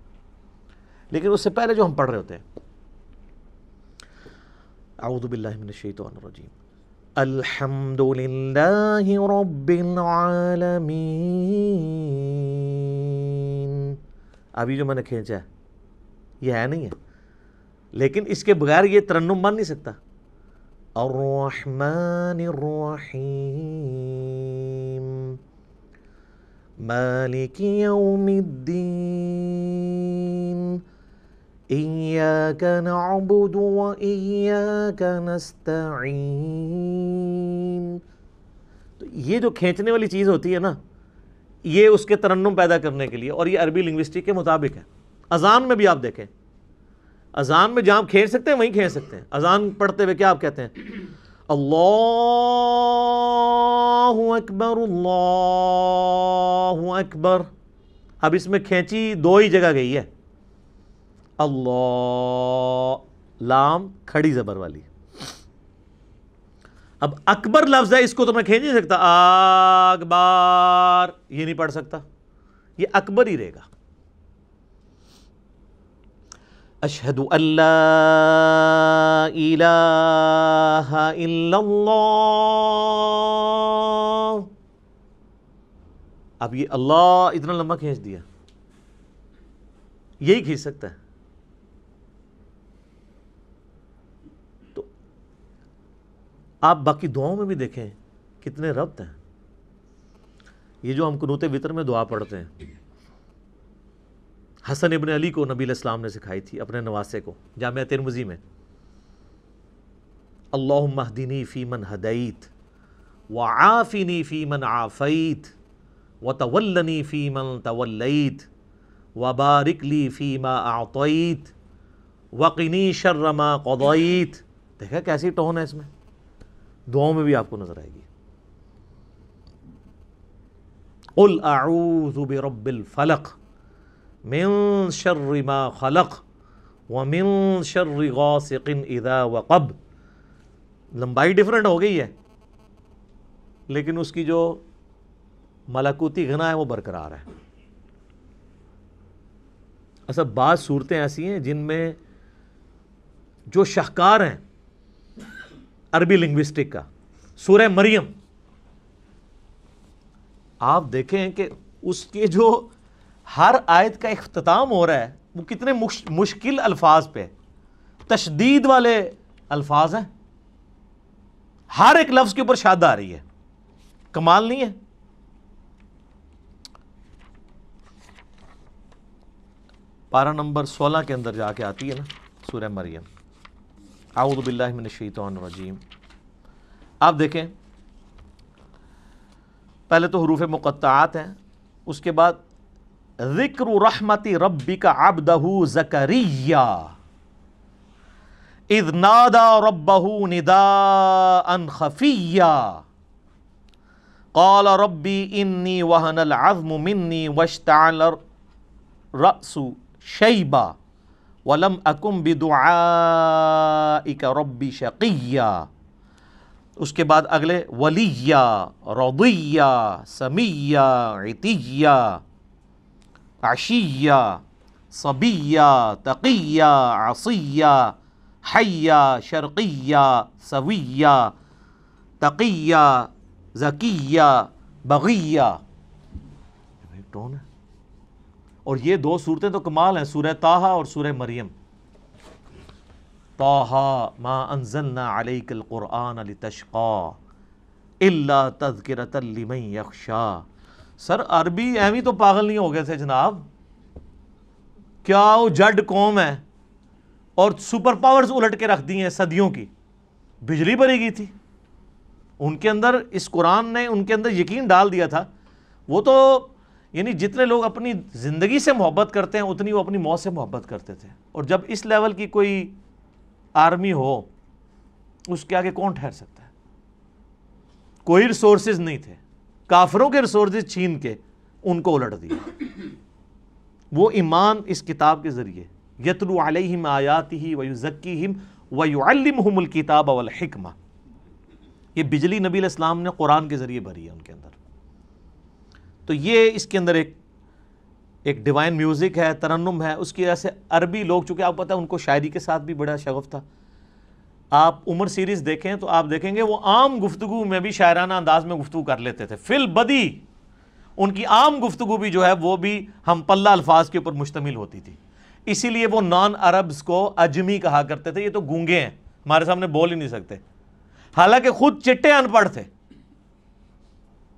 لیکن اس سے پہلے جو ہم پڑھ رہے ہوتے ہیں، اعوذ باللہ من الشیطان الرجیم، الحمد للہ رب العالمین، ابھی جو میں نے کھینچا ہے یہ ہے نہیں ہے، لیکن اس کے بغیر یہ ترنم بن نہیں سکتا۔ الرحمن الرحیم مالک یوم الدین ایاک نعبد و ایاک نستعین۔ تو یہ جو کھینچنے والی چیز ہوتی ہے نا، یہ اس کے ترنم پیدا کرنے کے لیے، اور یہ عربی لنگوسٹک کے مطابق ہے۔ اذان میں بھی آپ دیکھیں، اذان میں جہاں کھینچ سکتے ہیں وہیں کھینچ سکتے ہیں۔ اذان پڑھتے ہوئے کیا آپ کہتے ہیں؟ اللہ اکبر، اللہ اکبر۔ اب اس میں کھینچی دو ہی جگہ گئی ہے، اللہ، لام کھڑی زبر والی۔ اب اکبر لفظ ہے، اس کو تو میں کھینچ نہیں سکتا، اکبر یہ نہیں پڑھ سکتا، یہ اکبر ہی رہے گا۔ اشہد ان لا الہ الا اللہ، اب یہ اللہ اتنا لمبا کھینچ دیا، یہی کھینچ سکتا ہے. تو آپ باقی دعاؤں میں بھی دیکھیں کتنے ربط ہیں. یہ جو ہم قنوت وتر میں دعا پڑھتے ہیں، حسن ابن علی کو نبی علیہ السلام نے سکھائی تھی اپنے نواسے کو، جامعہ ترمذی میں. اللہم اہدنی فی من ہدیت وعافنی فی من عافیت وتولنی فی من تولیت وبارک لی فی ما اعطیت وقنی شر ما قضیت. دیکھا کیسی ٹون ہے اس میں، دعاؤں میں بھی آپ کو نظر آئے گی. قل اعوذ برب الفلق من شر ما خلق ومن شر غاسق اذا وقب. لمبائی ڈیفرنٹ ہو گئی ہے لیکن اس کی جو ملکوتی غنا ہے وہ برقرار ہے. اصل بعض صورتیں ایسی ہیں جن میں جو شاہکار ہیں عربی لنگوسٹک کا، سورہ مریم آپ دیکھیں کہ اس کے جو ہر آیت کا اختتام ہو رہا ہے وہ کتنے مشکل الفاظ پہ، تشدید والے الفاظ ہیں، ہر ایک لفظ کے اوپر شاد آ رہی ہے. کمال نہیں ہے؟ پارہ نمبر 16 کے اندر جا کے آتی ہے نا سورہ مریم. اعوذ باللہ من الشیطان الرجیم. آپ دیکھیں پہلے تو حروف مقطعات ہیں، اس کے بعد ذکر رحمت ربک عبدہ زکریا اذ نادى ربه نداء خفيا قال ربي إني وهن العظم مني واشتعل الرأس شيبا ولم أكن بدعائك ربي شقيا. اس کے بعد اگلے ولیا رضیا سمیا عتیا عشیا صبیا تقیا عصیا حیا شرقیا سویا تقیا زکیا بغیا. ٹون ہے. اور یہ دو صورتیں تو کمال ہیں، سورہ طٰہٰ اور سورہ مریم. طٰہٰ ما انزلنا علیک القرآن لتشقى الا تذکرۃ لمن یخشی. سر عربی ایویں تو پاگل نہیں ہو گئے تھے جناب، کیا وہ جڈ قوم ہے اور سپر پاورز الٹ کے رکھ دی ہیں صدیوں کی. بجلی بری گئی تھی ان کے اندر، اس قرآن نے ان کے اندر یقین ڈال دیا تھا. وہ تو یعنی جتنے لوگ اپنی زندگی سے محبت کرتے ہیں اتنی وہ اپنی موت سے محبت کرتے تھے. اور جب اس لیول کی کوئی آرمی ہو اس کے آگے کون ٹھہر سکتا ہے؟ کوئی ریسورسز نہیں تھے، کافروں کے ریسورسز چھین کے ان کو الٹ دیا. وہ ایمان اس کتاب کے ذریعے یتلو علیہم آیاتہ ویزکیہم ویعلمہم الکتاب والحکمہ. یہ بجلی نبی علیہ السلام نے قرآن کے ذریعے بھری ہے ان کے اندر. تو یہ اس کے اندر ایک ڈیوائن میوزک ہے، ترنم ہے. اس کی وجہ سے عربی لوگ، چونکہ آپ پتہ ہے ان کو شاعری کے ساتھ بھی بڑا شغف تھا. آپ عمر سیریز دیکھیں تو آپ دیکھیں گے وہ عام گفتگو میں بھی شاعرانہ انداز میں گفتگو کر لیتے تھے. فی البدی ان کی عام گفتگو بھی جو ہے وہ بھی ہم پلہ الفاظ کے اوپر مشتمل ہوتی تھی. اسی لیے وہ نان عربز کو اجمی کہا کرتے تھے. یہ تو گونگے ہیں، ہمارے سامنے بول ہی نہیں سکتے، حالانکہ خود چٹے ان پڑھ تھے،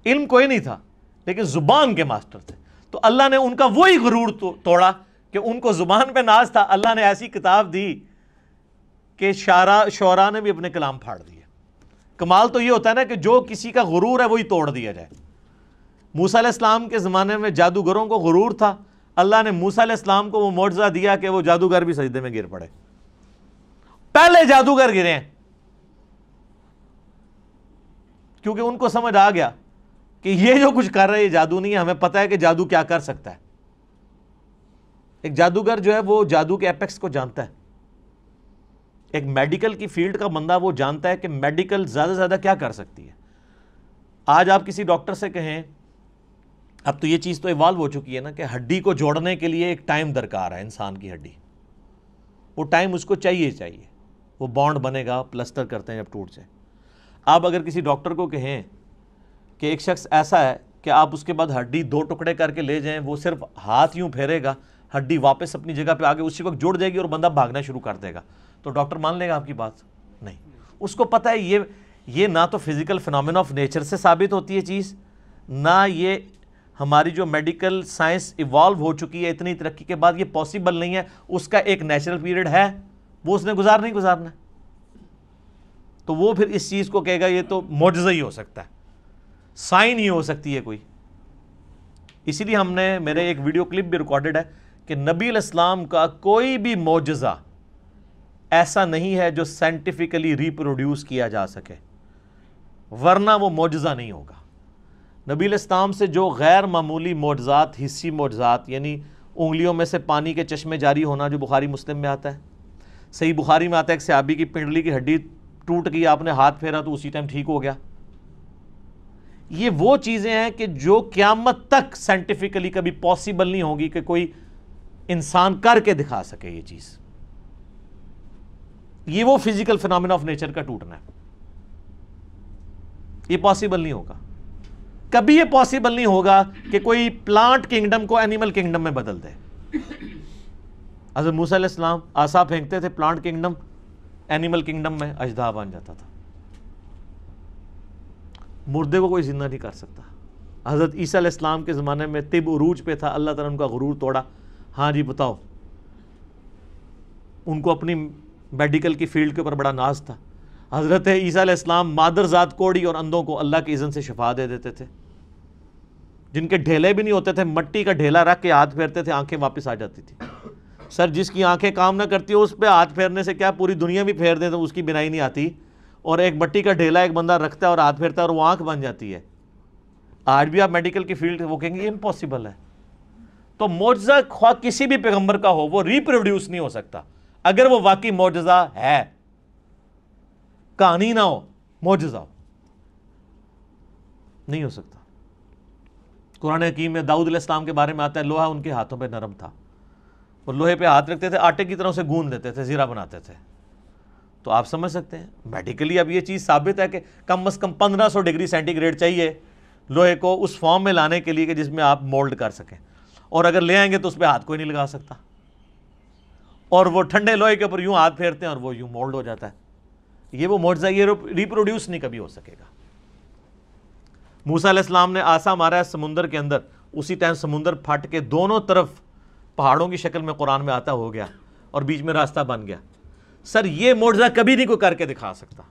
علم کوئی نہیں تھا لیکن زبان کے ماسٹر تھے. تو اللہ نے ان کا وہی غرور توڑا کہ ان کو زبان پہ ناز تھا. اللہ نے ایسی کتاب دی کہ شعراء نے بھی اپنے کلام پھاڑ دیے. کمال تو یہ ہوتا ہے نا کہ جو کسی کا غرور ہے وہی توڑ دیا جائے. موسیٰ علیہ السلام کے زمانے میں جادوگروں کو غرور تھا، اللہ نے موسیٰ علیہ السلام کو وہ معجزہ دیا کہ وہ جادوگر بھی سجدے میں گر پڑے. پہلے جادوگر گرے ہیں کیونکہ ان کو سمجھ آ گیا کہ یہ جو کچھ کر رہے ہیں جادو نہیں ہے، ہمیں پتہ ہے کہ جادو کیا کر سکتا ہے. ایک جادوگر جو ہے وہ جادو کے ایپیکس کو جانتا ہے. ایک میڈیکل کی فیلڈ کا بندہ وہ جانتا ہے کہ میڈیکل زیادہ سے زیادہ کیا کر سکتی ہے. آج آپ کسی ڈاکٹر سے کہیں، اب تو یہ چیز تو ایوالو ہو چکی ہے نا کہ ہڈی کو جوڑنے کے لیے ایک ٹائم درکار ہے. انسان کی ہڈی، وہ ٹائم اس کو چاہیے، وہ بانڈ بنے گا، پلسٹر کرتے ہیں جب ٹوٹ جائے. آپ اگر کسی ڈاکٹر کو کہیں کہ ایک شخص ایسا ہے کہ آپ اس کے بعد ہڈی 2 ٹکڑے کر کے لے جائیں, وہ صرف ہاتھ یوں پھیرے گا, ہڈی واپس اپنی جگہ پہ آگے اسی وقت جڑ جائے گی اور بندہ بھاگنا شروع کر دے گا, تو ڈاکٹر مان لے گا آپ کی بات؟ نہیں. اس کو پتہ ہے یہ نہ تو فزیکل فنامنا آف نیچر سے ثابت ہوتی ہے چیز, نہ یہ ہماری جو میڈیکل سائنس ایوالو ہو چکی ہے اتنی ترقی کے بعد, یہ پاسبل نہیں ہے. اس کا ایک نیچرل پیریڈ ہے, وہ اس نے گزارنا ہے. تو وہ پھر اس چیز کو کہے گا یہ تو معجزہ ہی ہو سکتا ہے, سائن ہی ہو سکتی ہے کوئی. اسی لیے ہم نے, میرے ایک ویڈیو کلپ بھی ریکارڈڈ ہے کہ نبی علیہ السلام کا کوئی بھی معجزہ ایسا نہیں ہے جو سائنٹیفکلی ریپروڈیوس کیا جا سکے, ورنہ وہ معجزہ نہیں ہوگا. نبی علیہ السلام سے جو غیر معمولی معجزات, حسی معجزات, یعنی انگلیوں میں سے پانی کے چشمے جاری ہونا جو بخاری مسلم میں آتا ہے, صحیح بخاری میں آتا ہے ایک صحابی کی پنڈلی کی ہڈی ٹوٹ گئی, آپ نے ہاتھ پھیرا تو اسی ٹائم ٹھیک ہو گیا. یہ وہ چیزیں ہیں کہ جو قیامت تک سائنٹیفکلی کبھی پاسبل نہیں ہوگی کہ کوئی انسان کر کے دکھا سکے. یہ چیز, یہ وہ فزیکل فنامنا آف نیچر کا ٹوٹنا ہے, یہ پاسبل نہیں ہوگا. کبھی یہ پاسبل نہیں ہوگا کہ کوئی پلانٹ کنگڈم کو اینیمل کنگڈم میں بدل دے. حضرت موسیٰ علیہ السلام عصا پھینکتے تھے, پلانٹ کنگڈم اینیمل کنگڈم میں اژدہا بن جاتا تھا. مردے کو کوئی زندہ نہیں کر سکتا. حضرت عیسیٰ علیہ السلام کے زمانے میں طب عروج پہ تھا, اللہ تعالیٰ نے ان کا غرور توڑا. ہاں جی بتاؤ, ان کو اپنی میڈیکل کی فیلڈ کے اوپر بڑا ناز تھا. حضرت عیسیٰ علیہ السلام مادر ذات کوڑی اور اندھوں کو اللہ کی اذن سے شفا دے دیتے تھے. جن کے ڈھیلے بھی نہیں ہوتے تھے, مٹی کا ڈھیلا رکھ کے ہاتھ پھیرتے تھے, آنکھیں واپس آ جاتی تھی. سر جس کی آنکھیں کام نہ کرتی ہو اس پہ ہاتھ پھیرنے سے کیا پوری دنیا بھی پھیر دیں تو اس کی بینائی نہیں آتی, اور ایک مٹی کا ڈھیلا ایک بندہ رکھتا ہے اور ہاتھ پھیرتا ہے اور وہ آنکھ بن جاتی ہے. آج بھی آپ میڈیکل کی فیلڈ وہ کہیں گے یہ امپاسبل ہے. تو معجزہ خواہ کسی بھی پیغمبر کا ہو وہ ریپروڈیوس نہیں ہو سکتا اگر وہ واقعی معجزہ ہے, کہانی نہ ہو, معجزہ ہو, نہیں ہو سکتا. قرآن حکیم میں داؤد علیہ السلام کے بارے میں آتا ہے لوہا ان کے ہاتھوں پہ نرم تھا, اور لوہے پہ ہاتھ رکھتے تھے, آٹے کی طرح اسے گوندھ دیتے تھے, زیرہ بناتے تھے. تو آپ سمجھ سکتے ہیں میڈیکلی اب یہ چیز ثابت ہے کہ کم از کم 1500 ڈگری سینٹی گریڈ چاہیے لوہے کو اس فارم میں لانے کے لیے کہ جس میں آپ مولڈ کر سکیں, اور اگر لے آئیں گے تو اس پہ ہاتھ کوئی نہیں لگا سکتا, اور وہ ٹھنڈے لوہے کے اوپر یوں ہاتھ پھیرتے ہیں اور وہ یوں مولڈ ہو جاتا ہے. یہ وہ معجزہ, یہ ریپروڈیوس نہیں کبھی ہو سکے گا. موسیٰ علیہ السلام نے عصا مارا ہے سمندر کے اندر, اسی ٹائم سمندر پھٹ کے دونوں طرف پہاڑوں کی شکل میں قرآن میں آتا ہو گیا اور بیچ میں راستہ بن گیا. سر یہ معجزہ کبھی نہیں کوئی کر کے دکھا سکتا,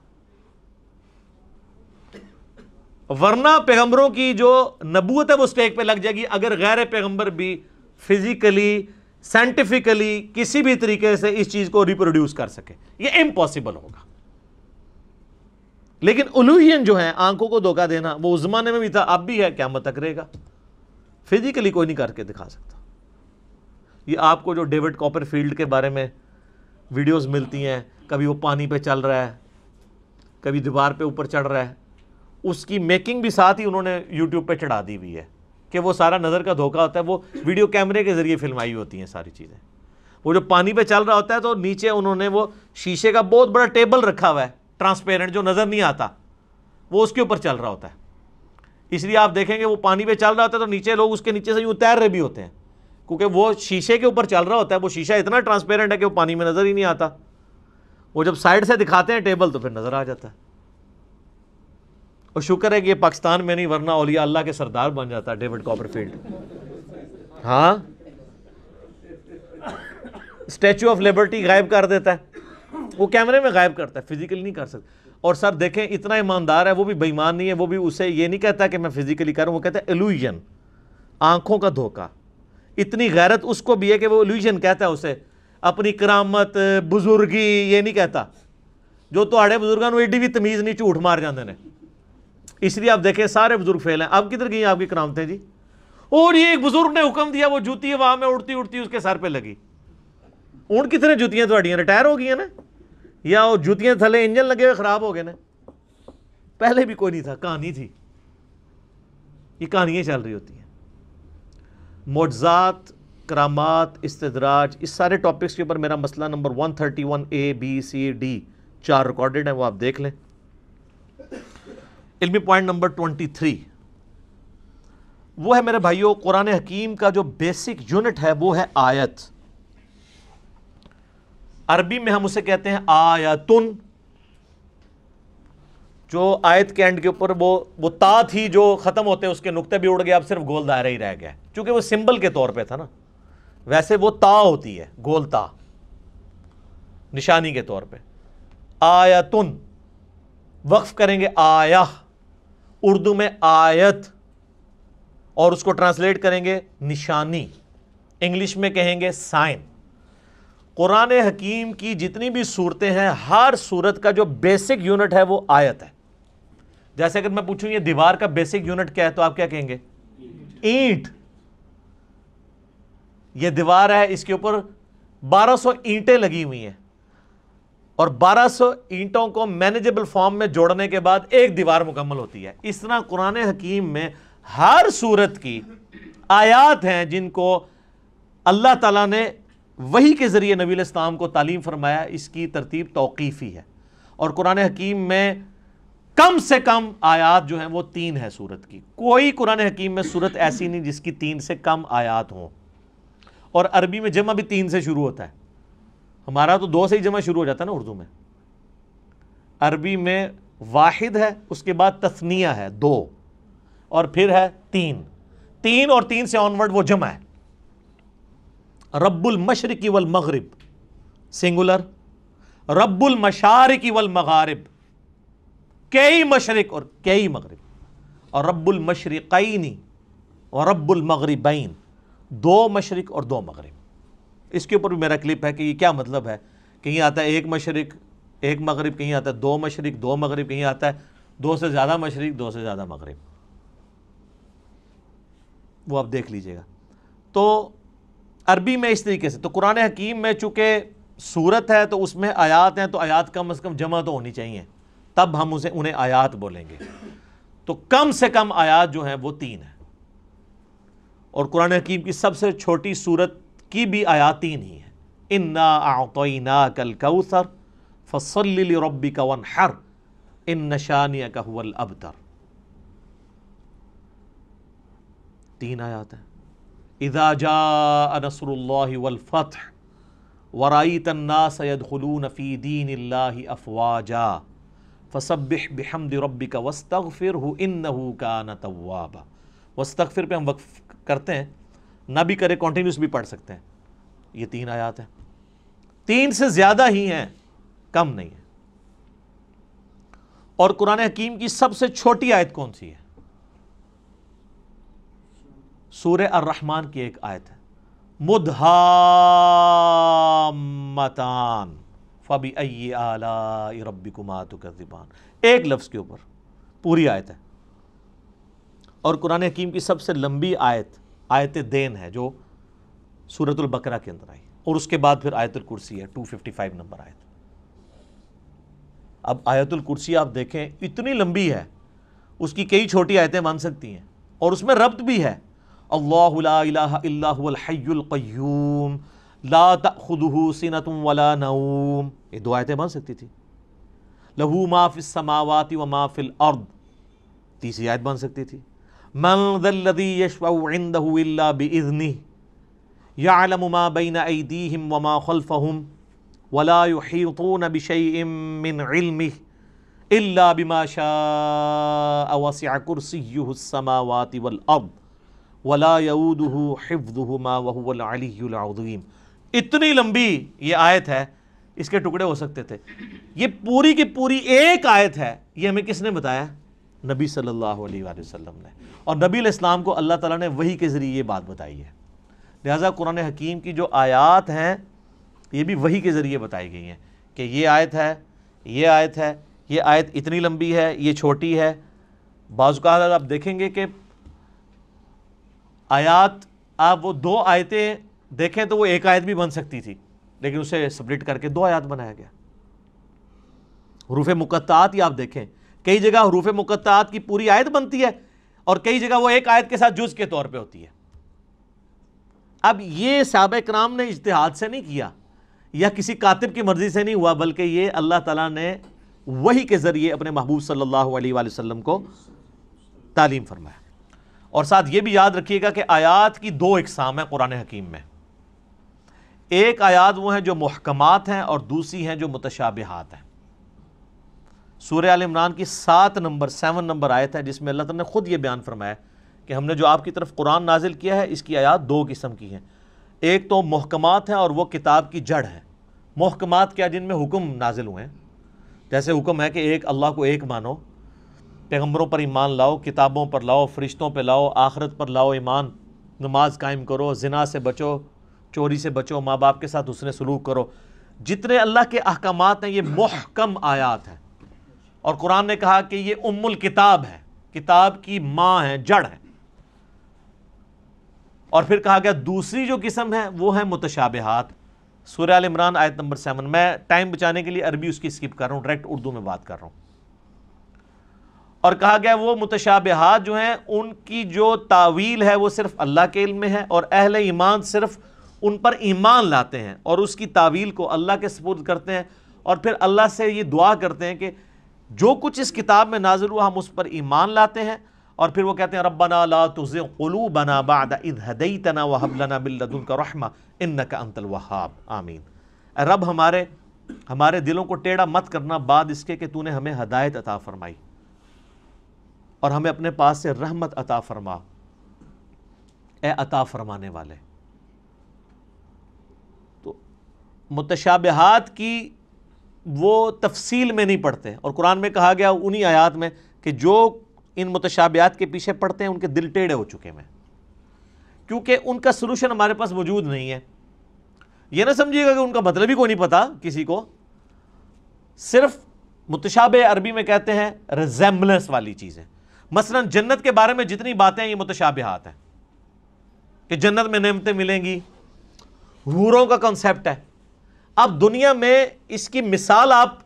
ورنہ پیغمبروں کی جو نبوت ہے وہ سٹیک پہ لگ جائے گی اگر غیر پیغمبر بھی فزیکلی سائنٹیفکلی کسی بھی طریقے سے اس چیز کو ریپروڈیوس کر سکے. یہ امپاسبل ہوگا. لیکن الوہین جو ہے, آنکھوں کو دھوکہ دینا, وہ اس زمانے میں بھی تھا, اب بھی ہے, قیامت تک رہے گا. فزیکلی کوئی نہیں کر کے دکھا سکتا. یہ آپ کو جو ڈیوڈ کاپر فیلڈ کے بارے میں ویڈیوز ملتی ہیں, کبھی وہ پانی پہ چل رہا ہے, کبھی دیوار پہ اوپر چڑھ رہا ہے, اس کی میکنگ بھی ساتھ ہی انہوں نے یوٹیوب پہ چڑھا دی ہوئی ہے کہ وہ سارا نظر کا دھوکہ ہوتا ہے. وہ ویڈیو کیمرے کے ذریعے فلمائی ہوتی ہیں ساری چیزیں. وہ جو پانی پہ چل رہا ہوتا ہے تو نیچے انہوں نے وہ شیشے کا بہت بڑا ٹیبل رکھا ہوا ہے, ٹرانسپیرنٹ, جو نظر نہیں آتا, وہ اس کے اوپر چل رہا ہوتا ہے. اس لیے آپ دیکھیں گے وہ پانی پہ چل رہا ہوتا ہے تو نیچے لوگ اس کے نیچے سے یوں تیر رہے بھی ہوتے ہیں, کیونکہ وہ شیشے کے اوپر چل رہا ہوتا ہے. وہ شیشہ اتنا ٹرانسپیرنٹ ہے کہ وہ پانی میں نظر ہی نہیں آتا. وہ جب سائڈ سے دکھاتے ہیں ٹیبل تو پھر نظر آ جاتا ہے. اور شکر ہے کہ یہ پاکستان میں نہیں, ورنہ اولیاء اللہ کے سردار بن جاتا ہے ڈیوڈ کاپر فیلڈ. ہاں, اسٹیچو آف لبرٹی غائب کر دیتا ہے, وہ کیمرے میں غائب کرتا ہے, فزیکلی نہیں کر سکتا. اور سر دیکھیں اتنا ایماندار ہے, وہ بھی بے ایمان نہیں ہے, وہ بھی اسے یہ نہیں کہتا کہ میں فزیکلی کروں, وہ کہتا ہے ایلوژن, آنکھوں کا دھوکہ. اتنی غیرت اس کو بھی ہے کہ وہ ایلوژن کہتا ہے اسے, اپنی کرامت بزرگی یہ نہیں کہتا. جو تہاڑے بزرگاں نو ایڈی بھی تمیز نہیں, جھوٹ مار جاندے نے. اس لیے آپ دیکھیں سارے بزرگ فیل ہیں. اب کدھر گئی آپ کی کرامتیں جی؟ اور یہ ایک بزرگ نے حکم دیا, وہ جوتی وہاں میں اڑتی اڑتی اس کے سر پہ لگی. اون کتنے جوتیاں تھوڑیاں ریٹائر ہو گئی ہیں نا, یا وہ جوتیاں تھلے انجن لگے ہوئے خراب ہو گئے نا, پہلے بھی کوئی نہیں تھا, کہانی تھی. یہ کہانیاں چل رہی ہوتی ہیں. معجزات, کرامات, استدراج, اس سارے ٹاپکس کے اوپر میرا مسئلہ number 131A B C D 4 recorded ہیں, وہ آپ دیکھ لیں. علمی پوائنٹ نمبر 23, وہ ہے میرے بھائیوں قرآن حکیم کا جو بیسک یونٹ ہے وہ ہے آیت. عربی میں ہم اسے کہتے ہیں آیتن. جو آیت کے اینڈ کے اوپر وہ تا تھی جو ختم ہوتے اس کے نقطے بھی اڑ گئے, اب صرف گول دائرہ ہی رہ گیا, چونکہ وہ سمبل کے طور پہ تھا نا. ویسے وہ تا ہوتی ہے, گول تا, نشانی کے طور پہ. آیتن وقف کریں گے آیہ, اردو میں آیت, اور اس کو ٹرانسلیٹ کریں گے نشانی, انگلش میں کہیں گے سائن. قرآن حکیم کی جتنی بھی صورتیں ہیں, ہر صورت کا جو بیسک یونٹ ہے وہ آیت ہے. جیسے اگر میں پوچھوں یہ دیوار کا بیسک یونٹ کیا ہے تو آپ کیا کہیں گے؟ اینٹ. یہ دیوار ہے, اس کے اوپر 1200 اینٹیں لگی ہوئی ہیں, اور 1200 اینٹوں کو مینیجبل فارم میں جوڑنے کے بعد ایک دیوار مکمل ہوتی ہے. اس طرح قرآن حکیم میں ہر صورت کی آیات ہیں جن کو اللہ تعالیٰ نے وحی کے ذریعے نبی علیہ السلام کو تعلیم فرمایا. اس کی ترتیب توقیفی ہے, اور قرآن حکیم میں کم سے کم آیات جو ہیں وہ 3 ہے صورت کی. کوئی قرآن حکیم میں صورت ایسی نہیں جس کی 3 سے کم آیات ہوں. اور عربی میں جمع بھی 3 سے شروع ہوتا ہے. ہمارا تو 2 سے ہی جمع شروع ہو جاتا ہے نا اردو میں. عربی میں واحد ہے, اس کے بعد تثنیہ ہے 2, اور پھر ہے 3. 3 اور 3 سے آن ورڈ وہ جمع ہے. رب المشرق والمغرب سنگولر, رب المشارق والمغارب کئی مشرق اور کئی مغرب, اور رب المشرقین اور رب المغربین 2 مشرق اور 2 مغرب. اس کے اوپر بھی میرا کلپ ہے کہ یہ کیا مطلب ہے. کہیں آتا ہے 1 مشرق 1 مغرب, کہیں آتا ہے 2 مشرق 2 مغرب, کہیں آتا ہے 2 سے زیادہ مشرق 2 سے زیادہ مغرب. وہ آپ دیکھ لیجئے گا. تو عربی میں اس طریقے سے. تو قرآن حکیم میں چونکہ سورت ہے تو اس میں آیات ہیں, تو آیات کم از کم جمع تو ہونی چاہیے, تب ہم انہیں آیات بولیں گے. تو کم سے کم آیات جو ہیں وہ 3 ہیں, اور قرآن حکیم کی سب سے چھوٹی سورت کی بھی آیات 3 ہی ہیں. انا اعطیناک الکوثر فصل لربک وانحر ان شانئک هو الابتر. 3 آیات ہیں. اذا جاء نصر اللہ والفتح ورأیت الناس يدخلون فی دین اللہ افواجا فسبح بحمد ربک واستغفرہ انہ کان توابا. واستغفر پہ ہم وقف کرتے ہیں, نہ بھی کرے کنٹینیوس بھی پڑھ سکتے ہیں. یہ 3 آیات ہیں, 3 سے زیادہ ہی ہیں, کم نہیں ہے. اور قرآن حکیم کی سب سے چھوٹی آیت کون سی ہے؟ سورہ الرحمن کی ایک آیت ہے, مدھامتان فبأی آلاء ربکما تکذبان. ایک لفظ کے اوپر پوری آیت ہے. اور قرآن حکیم کی سب سے لمبی آیت دین ہے جو سورۃ البقرہ کے اندر آئی, اور اس کے بعد پھر آیت الکرسی ہے 255 نمبر آیت. اب آیت الکرسی آپ دیکھیں اتنی لمبی ہے, اس کی کئی چھوٹی آیتیں بن سکتی ہیں, اور اس میں ربط بھی ہے. اللہ لا الہ الا هو الحی القیوم لا تأخذہ سنۃ ولا نوم, یہ 2 آیتیں بن سکتی تھی. لہ ما فی السماوات وما فی الارض, تیسری آیت بن سکتی تھی. من ذا الذی یشفع عندہ الا باذنہ یعلم ما بین ایدیہم وما خلفہم ولا یحیطون بشیء من علمہ الا بما شاء وسع کرسیہ السماوات والارض ولا یؤودہ حفظہما وہو العلی العظیم. اتنی لمبی یہ آیت ہے, اس کے ٹکڑے ہو سکتے تھے. یہ پوری کی پوری ایک آیت ہے. یہ ہمیں کس نے بتایا؟ نبی صلی اللہ علیہ وآلہ وسلم نے. اور نبی علیہ السلام کو اللہ تعالیٰ نے وحی کے ذریعے یہ بات بتائی ہے. لہٰذا قرآن حکیم کی جو آیات ہیں یہ بھی وحی کے ذریعے بتائی گئی ہیں کہ یہ آیت ہے, یہ آیت ہے, یہ آیت اتنی لمبی ہے, یہ چھوٹی ہے. بعض اوقات آپ دیکھیں گے کہ آیات, آپ وہ 2 آیتیں دیکھیں تو وہ ایک آیت بھی بن سکتی تھی, لیکن اسے سپلٹ کر کے 2 آیات بنایا گیا. حروف مقطعات ہی آپ دیکھیں, کئی جگہ حروف مقطعات کی پوری آیت بنتی ہے, اور کئی جگہ وہ ایک آیت کے ساتھ جز کے طور پہ ہوتی ہے. اب یہ صحابہ کرام نے اجتہاد سے نہیں کیا, یا کسی کاتب کی مرضی سے نہیں ہوا, بلکہ یہ اللہ تعالیٰ نے وحی کے ذریعے اپنے محبوب صلی اللہ علیہ وآلہ وسلم کو تعلیم فرمایا. اور ساتھ یہ بھی یاد رکھیے گا کہ آیات کی دو اقسام ہیں قرآن حکیم میں. ایک آیات وہ ہیں جو محکمات ہیں اور دوسری ہیں جو متشابہات ہیں. سورہ آل عمران کی 7 نمبر آیت ہے جس میں اللہ تعالیٰ نے خود یہ بیان فرمایا کہ ہم نے جو آپ کی طرف قرآن نازل کیا ہے اس کی آیات دو قسم کی ہیں. ایک تو محکمات ہیں اور وہ کتاب کی جڑ ہے. محکمات کیا؟ جن میں حکم نازل ہوئے ہیں. جیسے حکم ہے کہ ایک اللہ کو ایک مانو، پیغمبروں پر ایمان لاؤ، کتابوں پر لاؤ، فرشتوں پہ لاؤ، آخرت پر لاؤ ایمان، نماز قائم کرو، زنا سے بچو، چوری سے بچو، ماں باپ کے ساتھ حسن سلوک کرو. جتنے اللہ کے احکامات ہیں یہ محکم آیات ہیں. اور قرآن نے کہا کہ یہ ام الکتاب ہے، کتاب کی ماں ہے، جڑ ہے. اور پھر کہا گیا دوسری جو قسم ہے وہ ہے متشابہات. سورہ آل عمران آیت نمبر 7. میں ٹائم بچانے کے لیے عربی اس کی سکپ کر رہا ہوں، ڈائریکٹ اردو میں بات کر رہا ہوں. اور کہا گیا وہ متشابہات جو ہیں ان کی جو تاویل ہے وہ صرف اللہ کے علم میں ہے، اور اہل ایمان صرف ان پر ایمان لاتے ہیں اور اس کی تاویل کو اللہ کے سپرد کرتے ہیں، اور پھر اللہ سے یہ دعا کرتے ہیں کہ جو کچھ اس کتاب میں نازل ہوا ہم اس پر ایمان لاتے ہیں. اور پھر وہ کہتے ہیں ربنا لا تزغ قلوبنا بعد اذ ہدیتنا وہب لنا من لدنک رحمہ انک انت الوہاب آمین. اے رب ہمارے دلوں کو ٹیڑھا مت کرنا بعد اس کے کہ تو نے ہمیں ہدایت عطا فرمائی، اور ہمیں اپنے پاس سے رحمت عطا فرما، اے عطا فرمانے والے. تو متشابہات کی وہ تفصیل میں نہیں پڑھتے، اور قرآن میں کہا گیا انہی آیات میں کہ جو ان متشابہات کے پیچھے پڑھتے ہیں ان کے دل ٹیڑھے ہو چکے ہیں، کیونکہ ان کا سلوشن ہمارے پاس موجود نہیں ہے. یہ نہ سمجھیے گا کہ ان کا مطلب ہی کوئی نہیں پتا کسی کو. صرف متشابہ عربی میں کہتے ہیں ریزیمبلنس والی چیزیں. مثلا جنت کے بارے میں جتنی باتیں ہیں یہ متشابہات ہیں کہ جنت میں نعمتیں ملیں گی، حوروں کا کنسیپٹ ہے. اب دنیا میں اس کی مثال آپ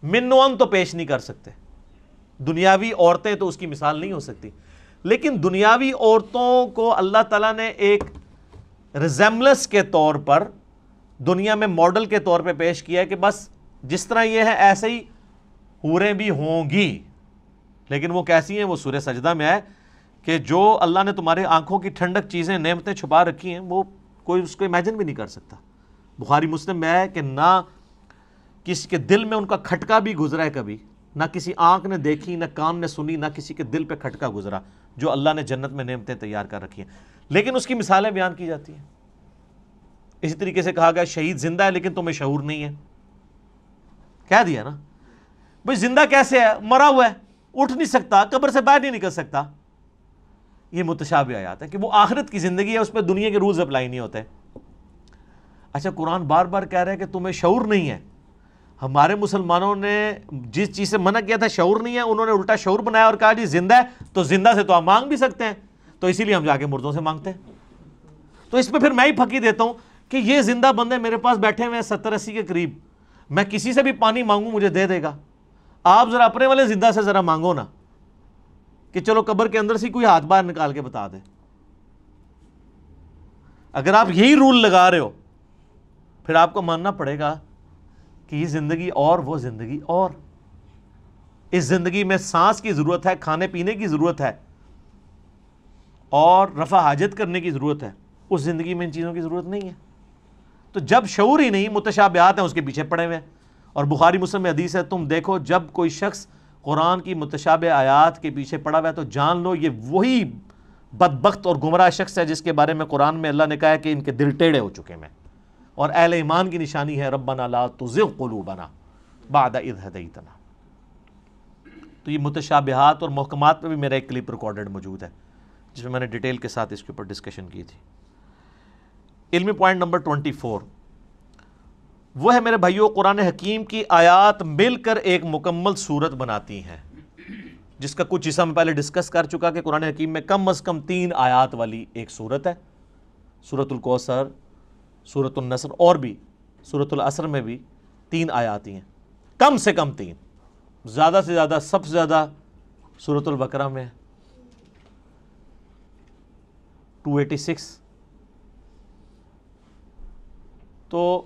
من و ان تو پیش نہیں کر سکتے، دنیاوی عورتیں تو اس کی مثال نہیں ہو سکتی، لیکن دنیاوی عورتوں کو اللہ تعالیٰ نے ایک ریزیمبلنس کے طور پر دنیا میں ماڈل کے طور پہ پیش کیا ہے کہ بس جس طرح یہ ہے ایسے ہی حوریں بھی ہوں گی. لیکن وہ کیسی ہیں؟ وہ سورہ سجدہ میں ہے کہ جو اللہ نے تمہارے آنکھوں کی ٹھنڈک چیزیں نعمتیں چھپا رکھی ہیں وہ کوئی اس کو امیجن بھی نہیں کر سکتا. بخاری مسلم میں ہے کہ نہ کسی کے دل میں ان کا کھٹکا بھی گزرا ہے کبھی، نہ کسی آنکھ نے دیکھی، نہ کان نے سنی، نہ کسی کے دل پہ کھٹکا گزرا جو اللہ نے جنت میں نعمتیں تیار کر رکھی ہیں، لیکن اس کی مثالیں بیان کی جاتی ہیں. اسی طریقے سے کہا گیا شہید زندہ ہے لیکن تمہیں شعور نہیں ہے. کہہ دیا نا بھئی زندہ کیسے ہے؟ مرا ہوا ہے، اٹھ نہیں سکتا، قبر سے باہر نہیں نکل سکتا. یہ متشابہ آیات ہے کہ وہ آخرت کی زندگی ہے، اس پہ دنیا کے رولز اپلائی نہیں ہوتے. اچھا قرآن بار بار کہہ رہا ہے کہ تمہیں شعور نہیں ہے. ہمارے مسلمانوں نے جس چیز سے منع کیا تھا شعور نہیں ہے، انہوں نے الٹا شعور بنایا اور کہا جی زندہ ہے تو زندہ سے تو آپ مانگ بھی سکتے ہیں، تو اسی لیے ہم جا کے مردوں سے مانگتے ہیں. تو اس پہ پھر میں ہی پھکی دیتا ہوں کہ یہ زندہ بندے میرے پاس بیٹھے ہوئے ہیں 70-80 کے قریب، میں کسی سے بھی پانی مانگوں مجھے دے دے گا. آپ ذرا اپنے والے زندہ سے ذرا مانگو نا کہ چلو قبر کے اندر سے کوئی ہاتھ باہر نکال کے بتا دے. اگر آپ یہی رول لگا رہے ہو پھر آپ کو ماننا پڑے گا کہ یہ زندگی اور وہ زندگی اور. اس زندگی میں سانس کی ضرورت ہے، کھانے پینے کی ضرورت ہے اور رفع حاجت کرنے کی ضرورت ہے. اس زندگی میں ان چیزوں کی ضرورت نہیں ہے. تو جب شعور ہی نہیں، متشابہات ہیں اس کے پیچھے پڑے ہوئے ہیں. اور بخاری مسلم میں حدیث ہے تم دیکھو جب کوئی شخص قرآن کی متشابہ آیات کے پیچھے پڑا ہوا ہے تو جان لو یہ وہی بدبخت اور گمراہ شخص ہے جس کے بارے میں قرآن میں اللہ نے کہا ہے کہ ان کے دل ٹیڑھے ہو چکے ہیں. اور اہل ایمان کی نشانی ہے ربنا لا تزغ قلوبنا بعد اذ ہدیتنا. تو یہ متشابہات اور محکمات پہ بھی میرا ایک کلپ ریکارڈڈ موجود ہے جس میں نے ڈیٹیل کے ساتھ اس کے اوپر ڈسکشن کی تھی. علمی پوائنٹ نمبر 24 وہ ہے میرے بھائیوں قرآن حکیم کی آیات مل کر ایک مکمل صورت بناتی ہیں، جس کا کچھ حصہ میں پہلے ڈسکس کر چکا کہ قرآن حکیم میں کم از کم 3 آیات والی ایک صورت ہے. سورۃ الکوثر، سورۃ النصر اور بھی سورۃ العصر میں بھی 3 آیات ہی ہیں، کم سے کم 3، زیادہ سے زیادہ سب سے زیادہ سورۃ البقرہ میں 286. تو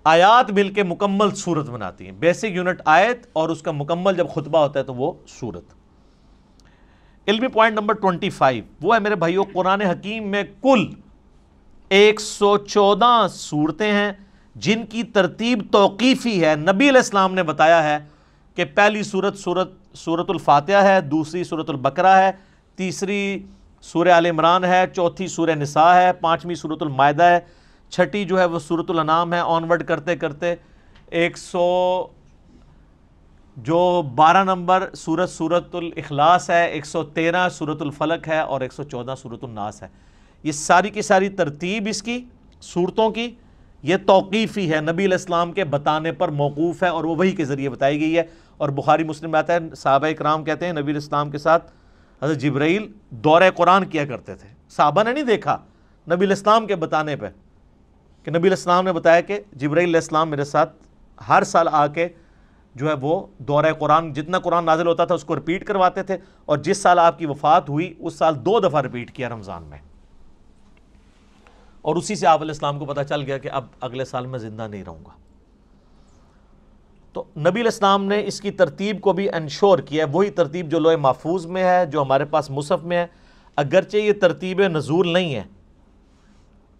آیات مل کے مکمل صورت بناتی ہیں. بیسک یونٹ آیت اور اس کا مکمل جب خطبہ ہوتا ہے تو وہ صورت. علمی پوائنٹ نمبر 25 وہ ہے میرے بھائیو، قرآن حکیم میں کل 114 صورتیں ہیں جن کی ترتیب توقیفی ہے۔ نبی علیہ السلام نے بتایا ہے کہ پہلی سورۃ الفاتحہ ہے، دوسری سورۃ البقرہ ہے، تیسری سورہ آل عمران ہے، چوتھی سورہ نساء ہے، پانچویں سورۃ المائدہ ہے، چھٹی جو ہے وہ سورۃ الانعام ہے، آنورڈ کرتے کرتے 12 نمبر سورۃ الاخلاص ہے، 113 سورۃ الفلق ہے اور 114 سورۃ الناس ہے۔ یہ ساری کی ساری ترتیب اس کی صورتوں کی یہ توقیفی ہے، نبی علیہ السلام کے بتانے پر موقوف ہے اور وہ وحی کے ذریعے بتائی گئی ہے۔ اور بخاری مسلم میں آتا ہے، صحابہ اکرام کہتے ہیں نبی علیہ السلام کے ساتھ حضرت جبرائیل دورہ قرآن کیا کرتے تھے۔ صحابہ نے نہیں دیکھا، نبی علیہ السلام کے بتانے پہ کہ نبی علیہ السلام نے بتایا کہ جبرائیل علیہ السلام میرے ساتھ ہر سال آ کے جو ہے وہ دورہ قرآن، جتنا قرآن نازل ہوتا تھا اس کو رپیٹ کرواتے تھے، اور جس سال آپ کی وفات ہوئی اس سال 2 دفعہ رپیٹ کیا رمضان میں، اور اسی سے آپ علیہ السلام کو پتہ چل گیا کہ اب اگلے سال میں زندہ نہیں رہوں گا۔ تو نبی علیہ السلام نے اس کی ترتیب کو بھی انشور کیا ہے، وہی ترتیب جو لوح محفوظ میں ہے، جو ہمارے پاس مصحف میں ہے، اگرچہ یہ ترتیب نزول نہیں ہے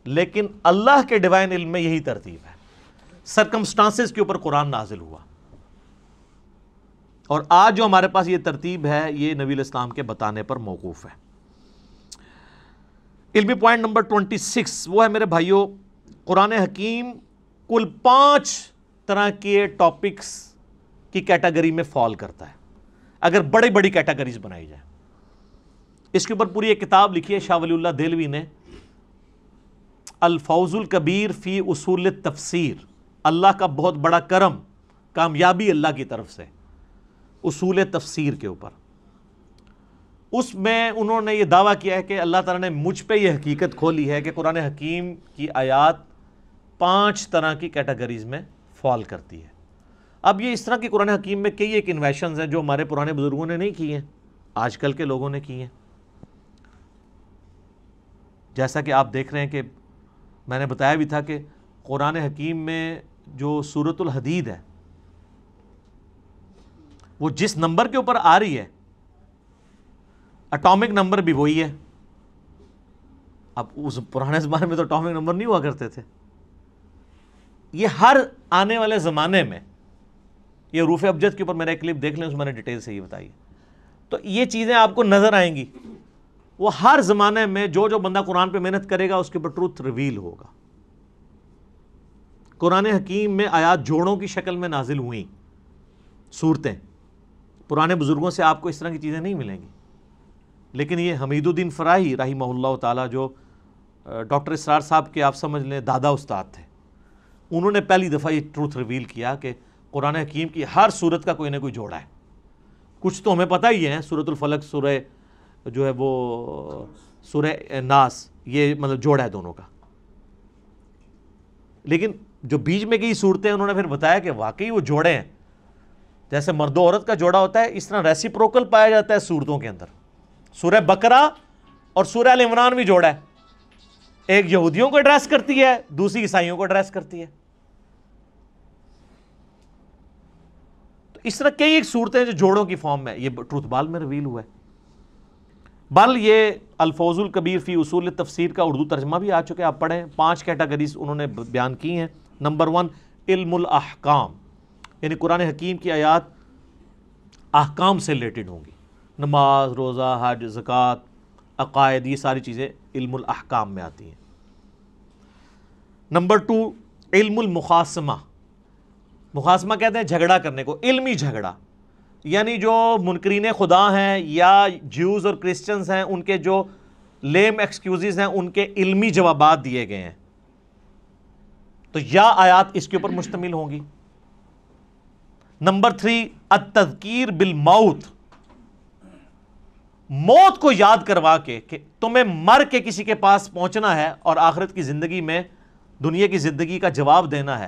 لیکن اللہ کے ڈیوائن علم میں یہی ترتیب ہے، سرکمسٹانسز کے اوپر قرآن نازل ہوا، اور آج جو ہمارے پاس یہ ترتیب ہے یہ نبی علیہ السلام کے بتانے پر موقوف ہے۔ علمی پوائنٹ نمبر 26 وہ ہے میرے بھائیوں، قرآن حکیم کل 5 طرح کے ٹاپکس کی کیٹیگری میں فال کرتا ہے، اگر بڑی بڑی کیٹیگریز بنائی جائیں۔ اس کے اوپر پوری ایک کتاب لکھی ہے شاہ ولی اللہ دہلوی نے، الفوز الکبیر فی اصول التفسیر، اللہ کا بہت بڑا کرم، کامیابی اللہ کی طرف سے اصول تفسیر کے اوپر۔ اس میں انہوں نے یہ دعویٰ کیا ہے کہ اللہ تعالیٰ نے مجھ پہ یہ حقیقت کھولی ہے کہ قرآن حکیم کی آیات 5 طرح کی کیٹیگریز میں فال کرتی ہے۔ اب یہ اس طرح کی قرآن حکیم میں کئی ایک انویشنز ہیں جو ہمارے پرانے بزرگوں نے نہیں کی ہیں، آج کل کے لوگوں نے کی ہیں۔ جیسا کہ آپ دیکھ رہے ہیں کہ میں نے بتایا بھی تھا کہ قرآن حکیم میں جو سورۃ الحدید ہے وہ جس نمبر کے اوپر آ رہی ہے اٹامک نمبر بھی وہی ہے۔ اب اس پرانے زمانے میں تو اٹامک نمبر نہیں ہوا کرتے تھے، یہ ہر آنے والے زمانے میں، یہ حروف ابجد کے اوپر میرا ایک کلپ دیکھ لیں، اس میں نے ڈیٹیل سے یہ بتائی ہے، تو یہ چیزیں آپ کو نظر آئیں گی۔ وہ ہر زمانے میں جو بندہ قرآن پہ محنت کرے گا اس کے اوپر ٹروتھ ریویل ہوگا۔ قرآن حکیم میں آیات جوڑوں کی شکل میں نازل ہوئیں صورتیں، پرانے بزرگوں سے آپ کو اس طرح کی چیزیں نہیں ملیں گی، لیکن یہ حمید الدین فراہی رحمہ اللہ تعالیٰ، جو ڈاکٹر اسرار صاحب کے آپ سمجھ لیں دادا استاد تھے، انہوں نے پہلی دفعہ یہ ٹروتھ ریویل کیا کہ قرآن حکیم کی ہر صورت کا کوئی نہ کوئی جوڑا ہے۔ کچھ تو ہمیں پتہ ہی ہے، سورۃ الفلق، سورہ جو ہے وہ سورہ ناس، یہ مطلب جوڑا ہے دونوں کا، لیکن جو بیچ میں کی صورتیں انہوں نے پھر بتایا کہ واقعی وہ جوڑے ہیں، جیسے مرد و عورت کا جوڑا ہوتا ہے اس طرح ریسیپروکل پایا جاتا ہے صورتوں کے اندر۔ سورہ بقرہ اور سورہ آل عمران بھی جوڑا ہے، ایک یہودیوں کو ایڈریس کرتی ہے، دوسری عیسائیوں کو ایڈریس کرتی ہے۔ تو اس طرح کئی ایک صورتیں جو جوڑوں کی فارم میں، یہ ٹروتھ بال میں ریویل ہوا ہے۔ بل یہ الفوز الکبیر فی اصول التفسیر کا اردو ترجمہ بھی آ چکے، آپ پڑھیں، 5 کیٹیگریز انہوں نے بیان کی ہیں۔ نمبر 1 علم الاحکام، یعنی قرآن حکیم کی آیات احکام سے ریلیٹڈ ہوں گی، نماز، روزہ، حج، زکوٰۃ، عقائد، یہ ساری چیزیں علم الاحکام میں آتی ہیں۔ نمبر 2 علم المخاصمہ، مخاصمہ کہتے ہیں جھگڑا کرنے کو، علمی جھگڑا، یعنی جو منکرین خدا ہیں یا جیوز اور کرسچنز ہیں، ان کے جو لیم ایکسکیوزز ہیں ان کے علمی جوابات دیے گئے ہیں، تو یا آیات اس کے اوپر مشتمل ہوں گی۔ نمبر 3 التذکیر بالموت، موت کو یاد کروا کے کہ تمہیں مر کے کسی کے پاس پہنچنا ہے اور آخرت کی زندگی میں دنیا کی زندگی کا جواب دینا ہے،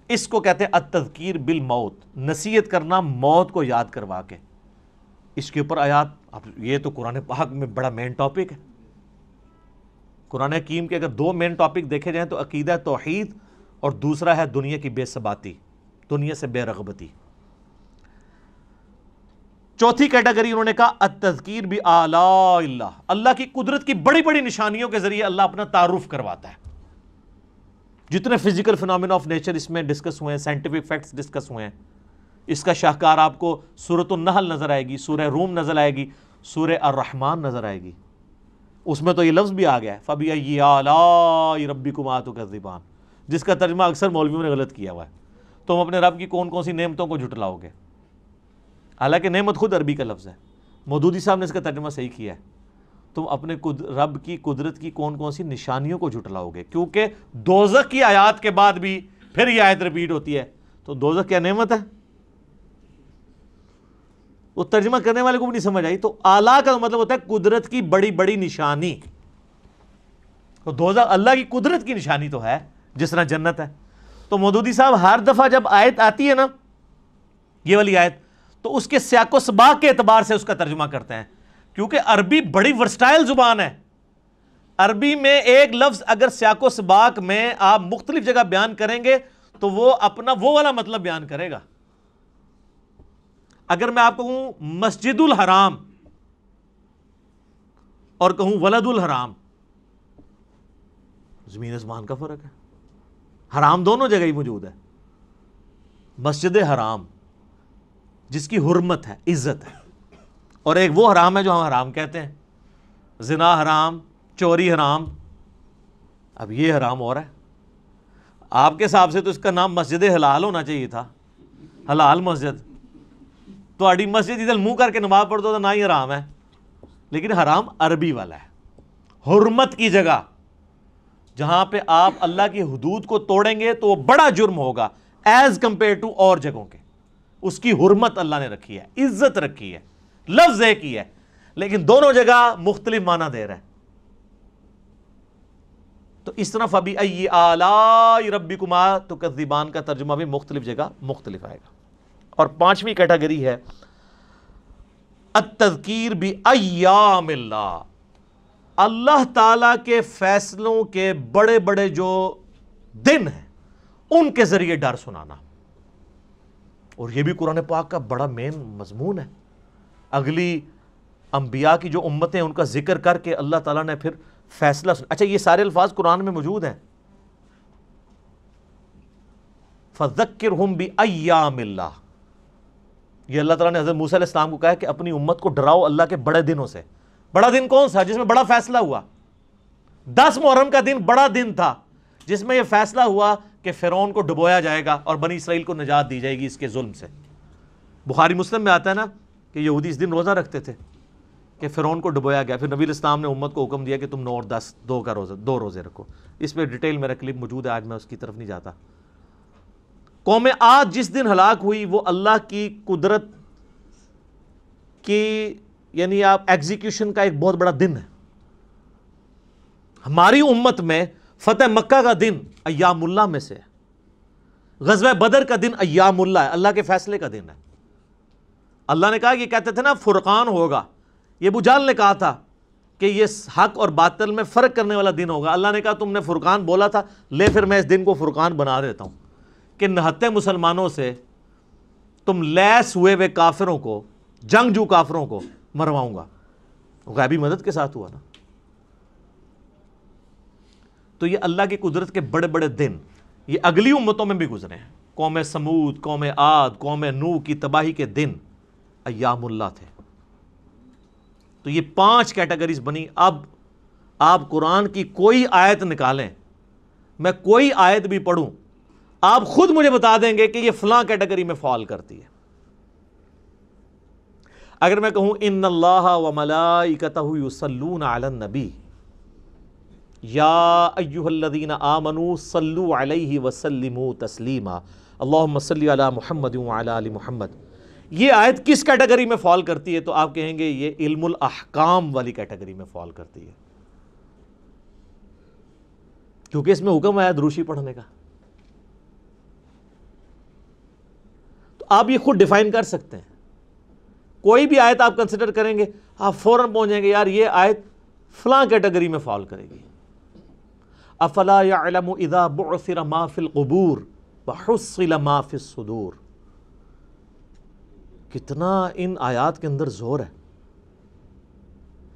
اس کو کہتے ہیں التذکیر بالموت، نصیحت کرنا موت کو یاد کروا کے۔ اس کے اوپر آیات، اب یہ تو قرآن پاک میں بڑا مین ٹاپک ہے۔ قرآن حکیم کے اگر 2 مین ٹاپک دیکھے جائیں تو عقیدہ توحید اور دوسرا ہے دنیا کی بے ثباتی، دنیا سے بے رغبتی۔ چوتھی کیٹیگری انہوں نے کہا التذکیر بآلاء اللہ، اللہ کی قدرت کی بڑی بڑی نشانیوں کے ذریعے اللہ اپنا تعارف کرواتا ہے. جتنے فزیکل فینومینا آف نیچر اس میں ڈسکس ہوئے ہیں، سائنٹیفک فیکٹس ڈسکس ہوئے ہیں، اس کا شاہکار آپ کو سورۃ النحل نظر آئے گی، سورہ روم نظر آئے گی، سورہ الرحمن نظر آئے گی. اس میں تو یہ لفظ بھی آ گیا ہے فَبِأَيِّ آلَاءِ رَبِّكُمَا تُكَذِّبَانِ، جس کا ترجمہ اکثر مولویوں نے غلط کیا ہوا ہے. تم اپنے رب کی کون کون سی نعمتوں کو جھٹلاؤ گے؟ حالانکہ نعمت خود عربی کا لفظ ہے. مودودی صاحب نے اس کا ترجمہ صحیح کیا ہے، تم اپنے رب کی قدرت کی کون کون سی نشانیوں کو جھٹلاؤ گے، کیونکہ دوزخ کی آیات کے بعد بھی پھر یہ آیت ریپیٹ ہوتی ہے. تو دوزخ کیا نعمت ہے؟ وہ ترجمہ کرنے والے کو بھی نہیں سمجھ آئی. تو اعلیٰ کا مطلب ہوتا ہے قدرت کی بڑی بڑی نشانی. تو دوزخ اللہ کی قدرت کی نشانی تو ہے، جس طرح جنت ہے. تو مودودی صاحب ہر دفعہ جب آیت آتی ہے نا، یہ والی آیت، تو اس کے سیاق و سباق کے اعتبار سے اس کا ترجمہ کرتے ہیں، کیونکہ عربی بڑی ورسٹائل زبان ہے. عربی میں ایک لفظ اگر سیاق و سباق میں آپ مختلف جگہ بیان کریں گے تو وہ اپنا وہ والا مطلب بیان کرے گا. اگر میں آپ کو کہوں مسجد الحرام اور کہوں ولد الحرام، زمین آسمان کا فرق ہے. حرام دونوں جگہ ہی موجود ہے. مسجد حرام جس کی حرمت ہے، عزت ہے، اور ایک وہ حرام ہے جو ہم حرام کہتے ہیں، زنا حرام، چوری حرام. اب یہ حرام ہو رہا ہے. آپ کے حساب سے تو اس کا نام مسجد حلال ہونا چاہیے تھا، حلال مسجد. تو اڈی مسجد ادھر منہ کر کے نماز پڑھ دو تو نہ ہی حرام ہے، لیکن حرام عربی والا ہے. حرمت کی جگہ جہاں پہ آپ اللہ کی حدود کو توڑیں گے تو وہ بڑا جرم ہوگا ایز کمپیئر ٹو اور جگہوں کے. اس کی حرمت اللہ نے رکھی ہے، عزت رکھی ہے، لفظ ایک ہی ہے، لیکن دونوں جگہ مختلف معنی دے رہا ہے. تو اس طرح فَبِأَيِّ آلَاءِ رَبِّكُمَا تُكَذِّبَانِ کا ترجمہ بھی مختلف جگہ مختلف آئے گا. اور پانچویں کیٹیگری ہے التذکیر بأیام اللہ، اللہ تعالیٰ کے فیصلوں کے بڑے بڑے جو دن ہیں ان کے ذریعے ڈر سنانا. اور یہ بھی قرآن پاک کا بڑا مین مضمون ہے. اگلی انبیاء کی جو امتیں ان کا ذکر کر کے اللہ تعالیٰ نے پھر فیصلہ اچھا یہ سارے الفاظ قرآن میں موجود ہیں. فَذَكِّرْهُمْ بِأَيَّامِ اللَّهِ، یہ اللہ تعالیٰ نے حضرت موسیٰ علیہ السلام کو کہا کہ اپنی امت کو ڈراؤ اللہ کے بڑے دنوں سے. بڑا دن کون سا؟ جس میں بڑا فیصلہ ہوا. 10 محرم کا دن بڑا دن تھا جس میں یہ فیصلہ ہوا کہ فرعون کو ڈبویا جائے گا اور بنی اسرائیل کو نجات دی جائے گی اس کے ظلم سے. بخاری مسلم میں آتا ہے نا کہ یہودی اس دن روزہ رکھتے تھے کہ فرعون کو ڈبویا گیا. پھر نبی علیہ السلام نے امت کو حکم دیا کہ تم 9 اور 10 دو روزے رکھو. اس پہ ڈیٹیل میرا کلپ موجود ہے، آج میں اس کی طرف نہیں جاتا. قوم عاد جس دن ہلاک ہوئی وہ اللہ کی قدرت کی یعنی آپ ایگزیکیوشن کا ایک بہت بڑا دن ہے. ہماری امت میں فتح مکہ کا دن ایام اللہ میں سے ہے. غزوہ بدر کا دن ایام اللہ ہے، اللہ کے فیصلے کا دن ہے. اللہ نے کہا یہ کہتے تھے نا فرقان ہوگا، یہ ابو جہل نے کہا تھا کہ یہ حق اور باطل میں فرق کرنے والا دن ہوگا. اللہ نے کہا تم نے فرقان بولا تھا، لے پھر میں اس دن کو فرقان بنا دیتا ہوں کہ نہتے مسلمانوں سے تم لیس ہوئے ہوئے کافروں کو، جنگجو کافروں کو مرواؤں گا. غیبی مدد کے ساتھ ہوا نا. تو یہ اللہ کی قدرت کے بڑے بڑے دن یہ اگلی امتوں میں بھی گزرے ہیں. قوم سمود، قوم عاد، قوم نوح کی تباہی کے دن ایام اللہ تھے. تو یہ 5 کیٹیگریز بنی. اب آپ قرآن کی کوئی آیت نکالیں، میں کوئی آیت بھی پڑھوں، آپ خود مجھے بتا دیں گے کہ یہ فلاں کیٹیگری میں فال کرتی ہے. اگر میں کہوں ان اللہ وملائکتہ یصلون علی النبی یا ایھا الذین آمنوا صلوا علیہ وسلموا تسلیما اللہم صلی علی محمد وعلی آل محمد. یہ آیت کس کیٹیگری میں فال کرتی ہے؟ تو آپ کہیں گے یہ علم الاحکام والی کیٹیگری میں فال کرتی ہے، کیونکہ اس میں حکم ہے دروشی پڑھنے کا. تو آپ یہ خود ڈیفائن کر سکتے ہیں. کوئی بھی آیت آپ کنسیڈر کریں گے آپ فوراً پہنچ جائیں گے یار یہ آیت فلاں کیٹیگری میں فال کرے گی. افلا يعلم اذا بعثر ما في القبور وحصل ما في الصدور. کتنا ان آیات کے اندر زور ہے.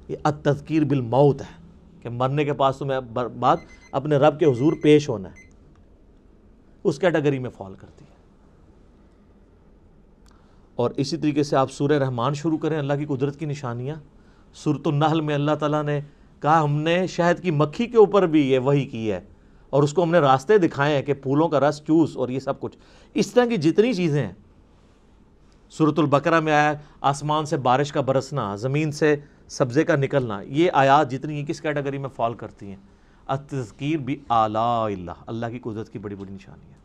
یہ التذکیر بالموت ہے کہ مرنے کے پاس تمہیں بعد اپنے رب کے حضور پیش ہونا ہے. اس کیٹیگری میں فال کرتی ہے. اور اسی طریقے سے آپ سورہ رحمان شروع کریں, اللہ کی قدرت کی نشانیاں. سورۃ النحل میں اللہ تعالیٰ نے کہا ہم نے شہد کی مکھی کے اوپر بھی یہ وحی کی ہے اور اس کو ہم نے راستے دکھائے ہیں کہ پھولوں کا رس چوس اور یہ سب کچھ. اس طرح کی جتنی چیزیں ہیں. سورۃ البقرہ میں آیا آسمان سے بارش کا برسنا, زمین سے سبزے کا نکلنا. یہ آیات جتنی ہیں کس کیٹیگری میں فال کرتی ہیں؟ التذکیر بآلاء اللہ, اللہ کی قدرت کی بڑی بڑی نشانی ہے.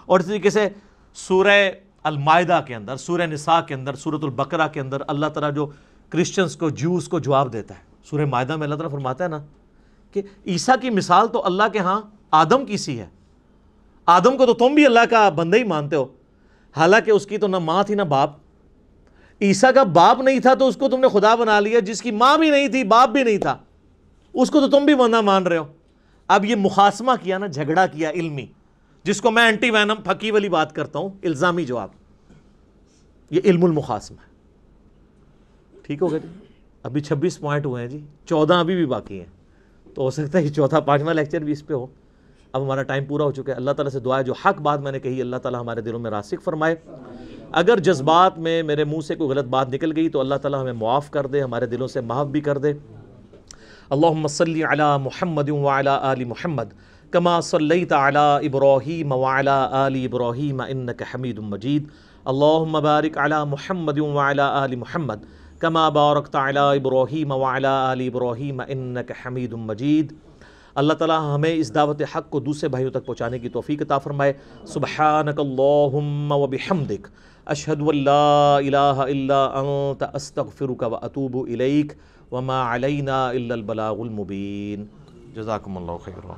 اور اس طریقے سے سورہ المائدہ کے اندر, سورہ نساء کے اندر, سورۃ البقرہ کے اندر اللہ تعالیٰ جو کرسچنز کو, جوز کو جواب دیتا ہے. سورہ مائدہ میں اللہ تعالیٰ فرماتا ہے نا کہ عیسیٰ کی مثال تو اللہ کے ہاں آدم کی سی ہے. آدم کو تو تم بھی اللہ کا بندہ ہی مانتے ہو, حالانکہ اس کی تو نہ ماں تھی نہ باپ. عیسیٰ کا باپ نہیں تھا تو اس کو تم نے خدا بنا لیا. جس کی ماں بھی نہیں تھی باپ بھی نہیں تھا اس کو تو تم بھی بندہ مان رہے ہو. اب یہ مخاصمہ کیا نا, جھگڑا کیا علمی, جس کو میں اینٹی وینم پھکی والی بات کرتا ہوں, الزامی جواب. یہ علم المخاصمہ ہے. ٹھیک ہوگا جی. ابھی 26 پوائنٹ ہوئے ہیں جی, 14 ابھی بھی باقی ہیں. تو ہو سکتا ہے کہ چوتھا 5واں لیکچر بھی اس پہ ہو. اب ہمارا ٹائم پورا ہو چکا ہے. اللہ تعالیٰ سے دعا ہے جو حق بات میں نے کہی اللہ تعالیٰ ہمارے دلوں میں راسخ فرمائے. اگر جذبات میں میرے منہ سے کوئی غلط بات نکل گئی تو اللہ تعالیٰ ہمیں معاف کر دے, ہمارے دلوں سے محو بھی کر دے. اللہم صلی علی محمد وعلی آل محمد کما صلیت علی ابراہیم وعلی آل ابراہیم انک حمید مجید. اللہم بارک علی محمد وعلی آل محمد کما بارکت علی ابراہیم وعلی آل ابراہیم انک حمید مجید. اللہ تعالیٰ ہمیں اس دعوت حق کو دوسرے بھائیوں تک پہنچانے کی توفیق عطا فرمائے. سبحانک اللہم وبحمدک اشہد ان لا الہ الا انت استغفرک واتوب الیک وما علینا الا البلاغ المبین. جزاکم اللہ خیرا.